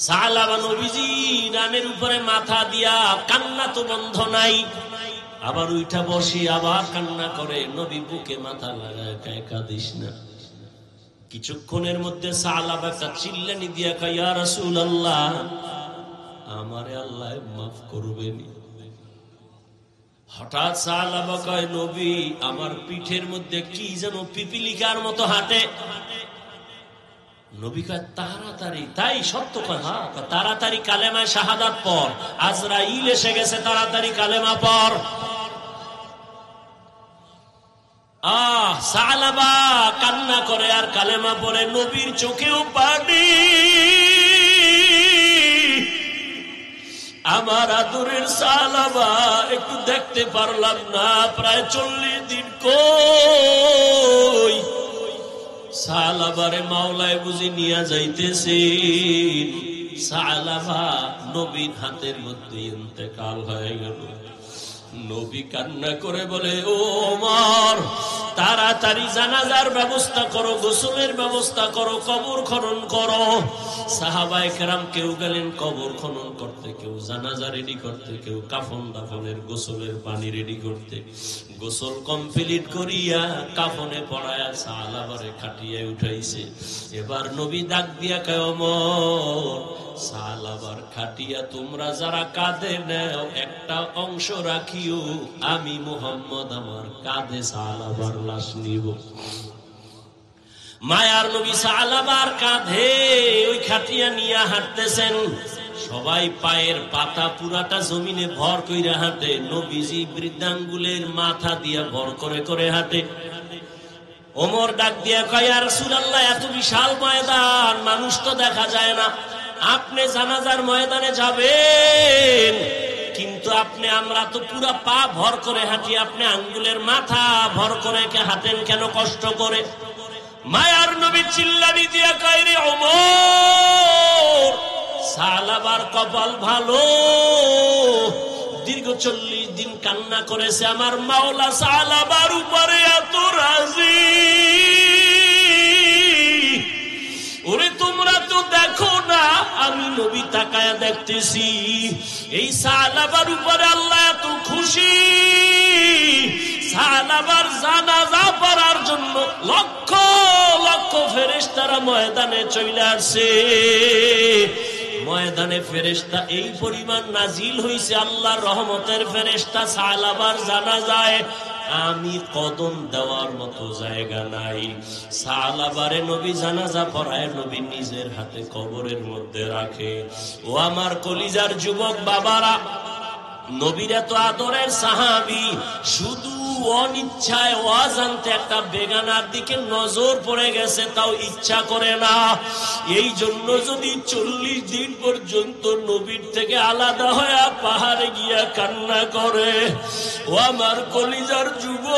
সালাবা নবীজি রানের উপরে মাথা দিয়া, কান্না তো বন্ধ নাই, আবার উঠা বসি আবার কান্না করে। নবী বুকে মাথা লাগায় কয় কাঁদিস না। কিছুক্ষণের মধ্যে সালাবা একটা চিল্লানি দিয়া কয় ইয়া রাসূলুল্লাহ, আমারে আল্লাহ মাফ করবেন। হঠাৎ সালাবা কয় নবী, আমার পিঠের মধ্যে কি যেন পিপিলিকার মতো হাঁটে। নবী কয় তাড়াতাড়ি? তাই সত্য? কয় হ্যাঁ। তাড়াতাড়ি কালেমায় শাহাদাত পড়, আজরাইল এসে গেছে, তাড়াতাড়ি কালেমা পড়। সালাবা কান্না করে আর কালেমা পড়ে। নবীর চোখেও পানি। আমার আদরের সালাবা একটু দেখতে পারলাম না, প্রায় 40 দিন কই? সালাবারে মাওলায় বুঝি নিয়ে যাইতেছে। সালাবা নবীর হাতের মধ্যে ইন্তেকাল হয়ে গেল। নবী কান্না করে বলে ও ওমর, তাড়াতাড়ি জানাজার ব্যবস্থা করো, গোসলের ব্যবস্থা করো, কবর খনন করো। সাহাবায়ে কেরাম কেউ গেলেন কবর খনন করতে, কেউ জানাজা রেডি করতে, কেউ কাফন দাফনের গোসলের পানি রেডি করতে। গোসল কমপ্লিট করিয়া কাফনে পড়ায়া সালাবারে খাটিয়ে উঠাইছে। এবার নবী ডাক দিয়া কয় ওমর, সালাবার খাটিয়া তোমরা যারা কাঁধে নেও একটা অংশ রাখিও, আমি মুহাম্মদ আমার কাঁধে সালাবার লাশ নিব। মায়ার নবী সালাবার কাঁধে ওই খাটিয়া নিয়ে হাঁটতেছেন। সবাই পায়ের পাতা পুরাটা জমিনে ভর কইরা হাঁটে, নবীজি বৃদ্ধাঙ্গুলের মাথা দিয়া ভর করে করে হাঁটে। ওমর ডাক দিয়া কয়, ইয়া রাসূলুল্লাহ, এত বিশাল ময়দান, মানুষ তো দেখা যায় না, আপনি জানাজার ময়দানে যাবেন, কিন্তু আমরা তো পুরা পা ভর করে হাঁটি, আপনি আঙ্গুলের মাথা ভর করে হাঁটেন কেন কষ্ট করে? মায়ার নবী চিল্লানি দিয়া কয়, রে ওমর, সালাবার কপাল ভালো, দীর্ঘ 40 দিন কান্না করেছে, আমার মাওলা সালাবার উপরে এত রাজি। ওরে তোমরা তো দেখো না, আমি নবী তাকায়া দেখতেছি, এই সালাবার উপরে আল্লাহ এত খুশি, সালাবার জানাজা পড়ার জন্য লক্ষ লক্ষ ফেরেশতারা ময়দানে চলে আসছে। ময়দানে ফেরেশতা এই পরিমাণ নাজিল হইছে, আল্লাহর রহমতের ফেরেশতা সালাবার জানাজায়। আমি কদম দেওয়ার মতো জায়গা নাই। সালাবারে নবী জানাজা পড়ায়, নবী নিজের হাতে কবরের মধ্যে রাখে। ও আমার কলিজার যুবক বাবারা, নবীর এত আদরের সাহাবী, শুধু অনিচ্ছায় অজান্তে একটা বেগানার দিকে নজর পড়ে গেছে, তাও ইচ্ছা করে না। এই জন্য যদি 40 দিন পর্যন্ত নবীর থেকে আলাদা হয়ে পাহাড়ে গিয়া কান্না করে। ও আমার কলিজার যুবক,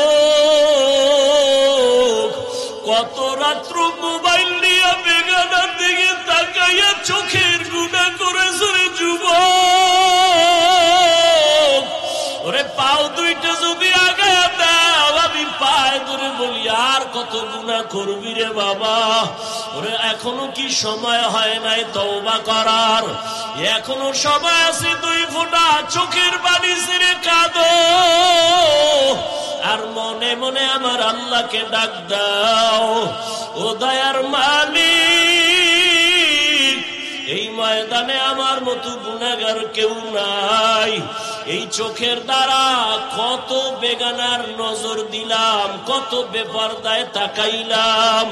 কত রাত্র মোবাইল নিয়ে বেগানার দিকে তাকাইয়া চোখের গুনাহ করেছে রে যুবক। ওরে পাও দুইটা যদি আগায়া দাও, আমি পায়ে ধরে বলি, আর কত গুনাহ করবি রে বাবা? ওরে এখনো কি সময় হয় নাই তওবা করার? এখনো সময় আছে, 2 ফোঁটা চোখের পানি ছেড়ে কাঁদো, আর মনে মনে আমার আল্লাহকে ডাক দাও। ও দয়ার মালিক, এই ময়দানে আমার মতো গুনাহগার কেউ নাই। এই চোখের দ্বারা কত বেগানার নজর দিলাম, কত বেপরদায় তাকাইলাম,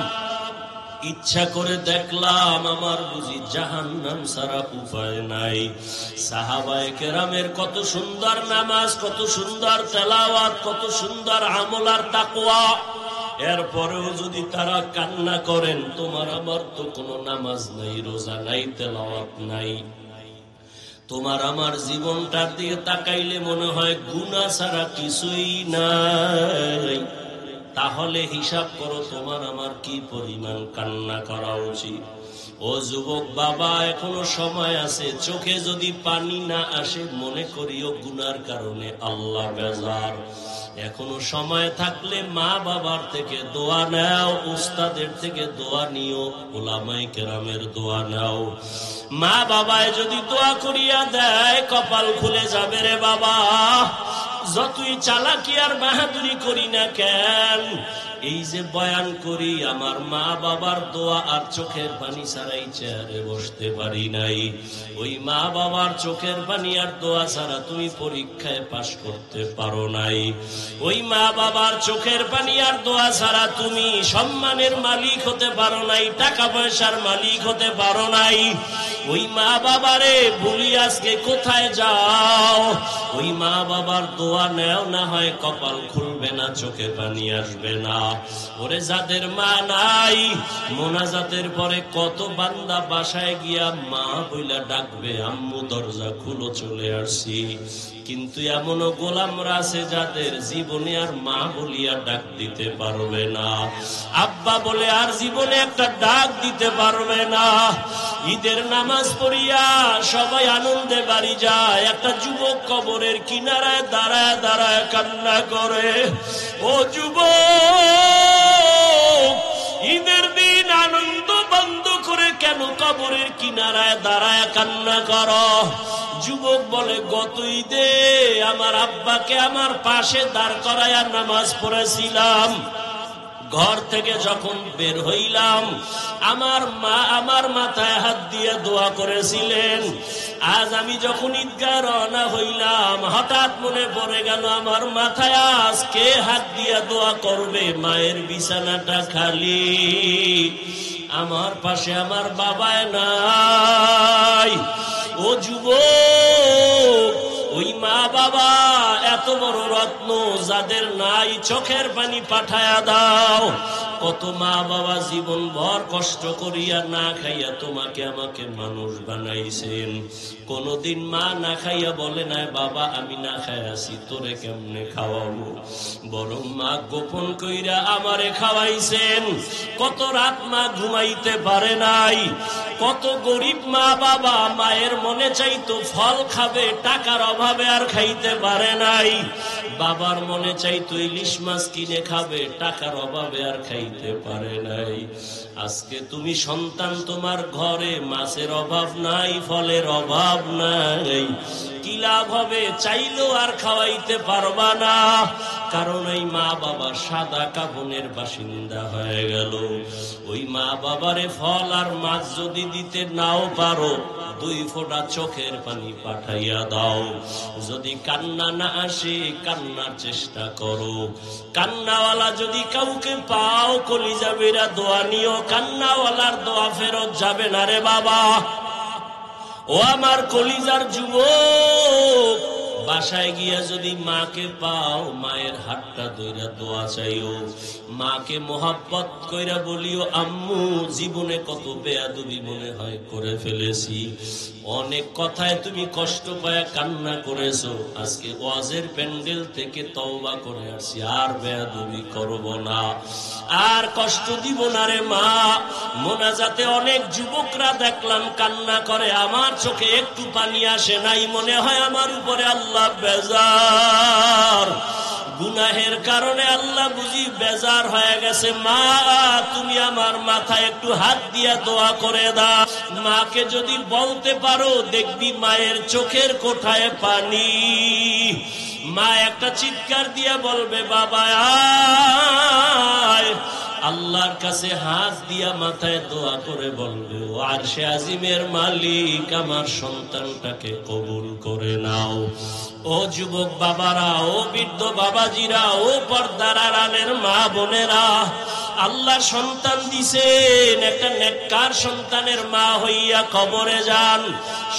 ইচ্ছা করে দেখলাম আমার বুঝি জাহান্নাম ছাড়া উপায় নাই। সাহাবায়ে কেরামের কত সুন্দর নামাজ, কত সুন্দর তেলাওয়াত, কত সুন্দর আমল আর তাকওয়া, এরপরেও যদি তারা কান্না করেন, তোমার আমার তো কোনো নামাজ নাই, রোজা নাই, তেলাওয়াত নাই। তোমার আমার জীবনটার দিকে তাকাইলে মনে হয় গুনাহ ছাড়া কিছুই নাই। তাহলে হিসাব করো তোমার আমার কি পরিমাণ কান্না করা উচিত। ও যুবক বাবা, এখনো সময় আছে। চোখে যদি পানি না আসে, মনে করিও গুনার কারণে আল্লাহ বেজার। এখনো সময় থাকলে মা বাবার থেকে দোয়া নাও, উস্তাদের থেকে দোয়া নিও, উলামায়ে কেরামের দোয়া নাও। মা বাবায় যদি দোয়া করিয়া দেয়, কপাল খুলে যাবে রে বাবা। যতই চালাকি আর বাহাদুরি করি না কেন, এই যে বয়ান করি, আমার মা বাবার দোয়া আর চোখের পানি ছাড়াই চেয়ারে বসতে পারি নাই। ওই মা বাবার চোখের পানি আর দোয়া ছাড়া তুমি পরীক্ষায় পাশ করতে পারো নাই। ওই মা বাবার চোখের পানি আর দোয়া ছাড়া তুমি সম্মানের মালিক হতে পারো নাই, টাকা পয়সার মালিক হতে পারো নাই। ওই মা বাবারে ভুলি আজকে কোথায় যাও? ওই মা বাবার দোয়া নেও, না হয় কপাল খুলবে না, চোখে পানি আসবে না। ওরে যাদের মা নাই, মোনাজাতের পরে কত বান্দা বাসায় গিয়া মা বইলা ডাকবে, আম্মু দরজা খুলো, চলে আসছি। কিন্তু এমনও গোলামরা আছে যাদের জীবনে আর মা বলিয়া ডাক দিতে পারবে না, আব্বা বলে আর জীবনে একটা ডাক দিতে পারবে না। ঈদের নামাজ পড়িয়া সবাই আনন্দে বাড়ি যায়, একটা যুবক কবরের কিনারায় দাঁড়ায় দাঁড়ায় কান্না করে। ও যুবক, ঈদের দিন আনন্দ বন্ধ করে কেন কবরের কিনারায় দাঁড়ায় কান্না করো? যুবক বলে, গত ঈদে আমার আব্বাকে আমার পাশে দাঁড় করায়া নামাজ পড়েছিলাম, ঘর থেকে যখন বের হইলাম আমার মা আমার মাথায় হাত দিয়ে দোয়া করেছিলেন। আজ আমি যখন ঈদগাহ রওনা হইলাম হঠাৎ মনে পড়ে গেল আমার মাথায় আজকে হাত দিয়ে দোয়া করবে। মায়ের বিছানাটা খালি, আমার পাশে আমার বাবায় নাই। ও যুবক, ওই মা বাবা এত বড় রত্ন যাদের নাই, চোখের পানি পাঠায়া দাও। কত মা বাবা জীবন ভর কষ্ট করিয়া না খাইয়া তোমাকে আমাকে মানুষ বানাইছেন। কোনদিন মা না খাইয়া বলে নাই বাবা আমি না খাইয়াছি তোরে কেমনে খাওয়াবো, বরং মা গোপন কইরা আমারে খাওয়াইছেন। কত রাত মা ঘুমাইতে পারে নাই, কত গরিব মা বাবা মায়ের মনে চাইতো ফল খাবে, টাকার অভাবে আর খাইতে পারে নাই। বাবার মনে চাইতো ইলিশ মাছ কিনে খাবে, টাকার অভাবে আর খাইতে পারে নাই। আজকে তুমি সন্তান, তোমার ঘরে মাছের অভাব নাই, ফলের অভাব নাই, কি লাভ হবে? চাইলেও আর খাওয়াইতে পারবা না, কারণ এই মা বাবা সাদা কাফনের বাসিন্দা হয়ে গেল। ওই মা বাবারে ফল আর মাছ যদি দিতে নাও পারো, 2 ফোঁটা চোখের পানি পাঠাইয়া দাও। যদি কান্না না আসে কান্নার চেষ্টা করো। কান্নাওয়ালা যদি কাউকে পাও কলিজা বেরা দোয়া নিও, কান্নাওয়ালার দোয়া ফেরত যাবে না রে বাবা। ও আমার কলিজার যুবক, বাসায় গিয়া যদি মাকে পাও মায়ের হাতটা ধইরা দোয়া চাইও। মাকে মোহাব্বত কইরা বলিও আম্মু জীবনে কত বেয়াদবি মনে হয় করে ফেলেছি, অনেক কথায় তুমি কষ্ট পায়া কান্না করেছো, আজকে ওয়াজের প্যান্ডেল থেকে তওবা করে আসছি, আর বেয়াদবি করব না, আর কষ্ট দিব না রে মা। মোনাজাতে অনেক যুবকরা দেখলাম কান্না করে, আমার চোখে একটু পানি আসে নাই, মনে হয় আমার উপরে আল্লাহ বেজার, গুনাহের কারণে আল্লাহ বুঝি বেজার হয়ে গেছে। মা তুমি আমার মাথায় একটু হাত দিয়া দোয়া করে দাও। মাকে যদি বলতে পারো দেখবি মায়ের চোখের কোঠায় পানি। মা একটা চিৎকার দিয়া বলবে বাবা আয়, আল্লাহর কাছে হাত দিয়া মাথায় দোয়া করে বলবে ও আরশে আজিমের মালিক আমার সন্তানটাকে কবুল করে নাও। ও যুবক বাবারা, ও বৃদ্ধ বাবাজিরা, ও পর্দার আড়ালের মা বোনেরা, আল্লাহ সন্তান দিছেন, একটা নেককার সন্তানের মা হইয়া কবরে যান।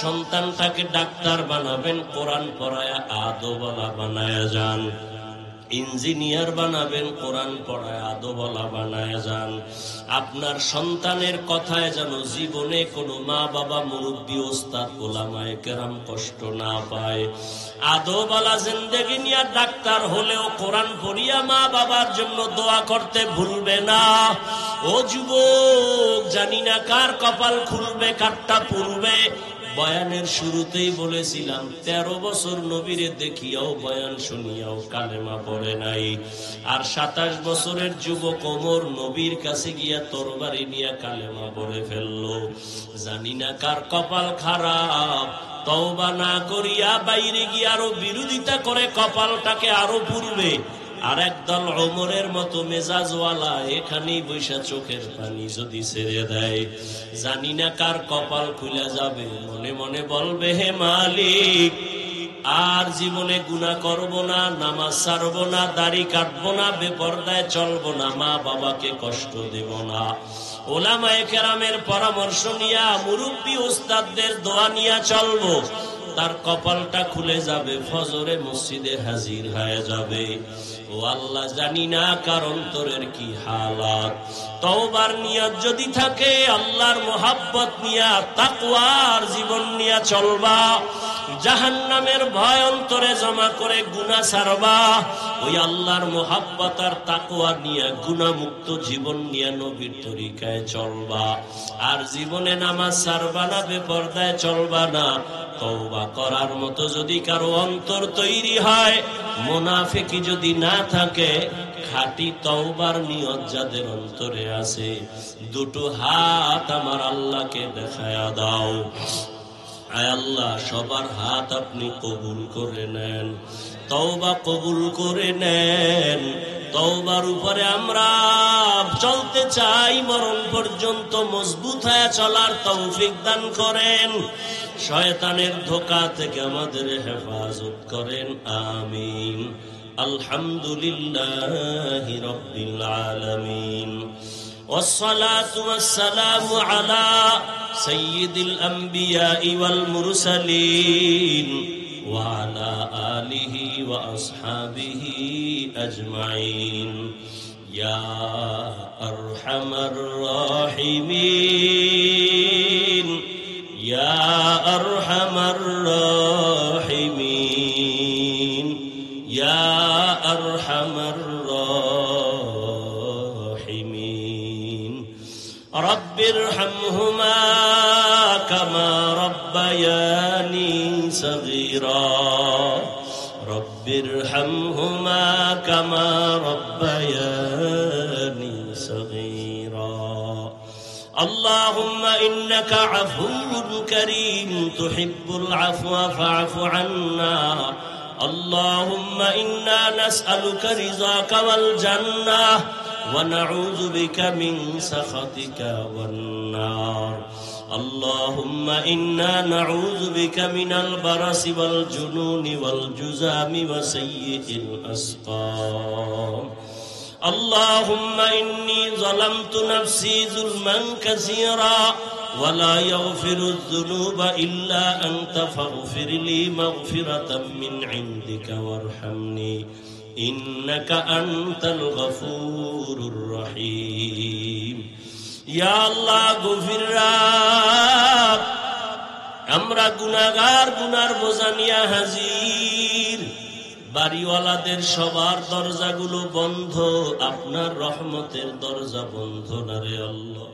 সন্তানটাকে ডাক্তার বানাবেন, কোরআন পড়ায়া আদওয়ালা বানায়া যান। ইঞ্জিনিয়ার বানাবেন, কোরআন পড়ায় আদওয়ালা বানায় যান। আপনার সন্তানের কথায় যেন জীবনে কোনো মা বাবা মুরব্বী ওস্তাদ ওলামায়ে কেরাম কষ্ট না পায়। আদওয়ালা জিন্দেগি নিয়ে ডাক্তার হলেও কোরআন পড়িয়া মা বাবার জন্য দোয়া করতে ভুলবে না। ও যুবক, জানি না কার কপাল খুলবে কারটা পুরবে। বয়ানের শুরুতেই বলেছিলাম 13 বছর নবীরে দেখিয়াও বয়ান শুনিয়াও কালেমা পড়ে নাই, আর 27 বছরের যুবক ওমর নবীর কাছে গিয়া তরবারি নিয়ে কালেমা পড়ে ফেললো। জানি না কার কপাল খারাপ, তওবা না করিয়া বাইরে গিয়ে আরো বিরোধিতা করে কপালটাকে আরো পুরবে। আর একদল ওমরের মতো মেজাজওয়ালা এখানেই বৈশা চোখের পানি যদি ছেড়ে দেয়, জানি না কার কপাল খুলে যাবে। মনে মনে বলবে হে মালিক, আর জীবনে গুনাহ করব না, নামাজ ছাড়ব না, দাড়ি কাটবো না, বেপরদায় চলবো না, মা বাবাকে কষ্ট দেব না। ওলামায়ে কেরামের পরামর্শ নিয়া, মুরব্বী উস্তাদদের দোয়া নিয়া চলবো, তার কপালটা খুলে যাবে, ফজরে মসজিদে হাজির হয়ে যাবে। ও আল্লাহ, জানি না কার অন্তরের কি হালাত। তওবার নিয়ত যদি থাকে আল্লাহর মোহাব্বত নিয়া, তাকওয়ার জীবন নিয়া চলবা, জাহান্নামের ভয় অন্তরে জমা করে গুনাহ ছাড়বা, ওই আল্লাহর মোহাব্বত আর তাকওয়া নিয়া গুনাহমুক্ত জীবন নিয়া নবীর তরিকায় চলবা। আর জীবনে নামাজ ছাড়বা না, বেপরদায় চলবা না। তওবা করার মতো যদি কারো অন্তর তৈরি হয়, মুনাফিকি যদি না থাকে, খাঁটি তওবার নিয়ত যাদের অন্তরে আছে, দুটো হাত আমার আল্লাহকে দেখায়া দাও। আয় আল্লাহ, সবার হাত আপনি কবুল করে নেন, তওবা কবুল করে নেন। তওবার উপরে আমরা চলতে চাই, মরণ পর্যন্ত মজবুত হয়ে চলার তৌফিক দান করেন। শয়তানের ধোঁকা থেকে আমাদের হেফাজত করেন, আমিন। আলহামদুলিল্লাহি রাব্বিল আলামিন। والصلاة والسلام على سيد الأنبياء والمرسلين وعلى آله وأصحابه أجمعين يا أرحم الراحمين يا أرحم الراحمين يا أرحم الراحمين رب ارحمهما كما ربياني صغيرا رب ارحمهما كما ربياني صغيرا اللهم إنك عفو كريم تحب العفو فاعف عنا اللهم إنا نسألك رضاك والجنة ونعوذ بك من سخطك والنار اللهم إنا نعوذ بك من البرص والجنون والجذام وسيء الأسقام اللهم إني ظلمت نفسي ظلما كثيرا ولا يغفر الذنوب إلا أنت فاغفر لي مغفرة من عندك وارحمني إنك أنت الغفور الرحيم يا الله غفر رب আমরা গুনাহগার, গুনার বোঝা নিয়ে হাজির। বাড়িওয়ালাদের সবার দরজাগুলো বন্ধ, আপনার রহমতের দরজা বন্ধ না রে আল্লাহ।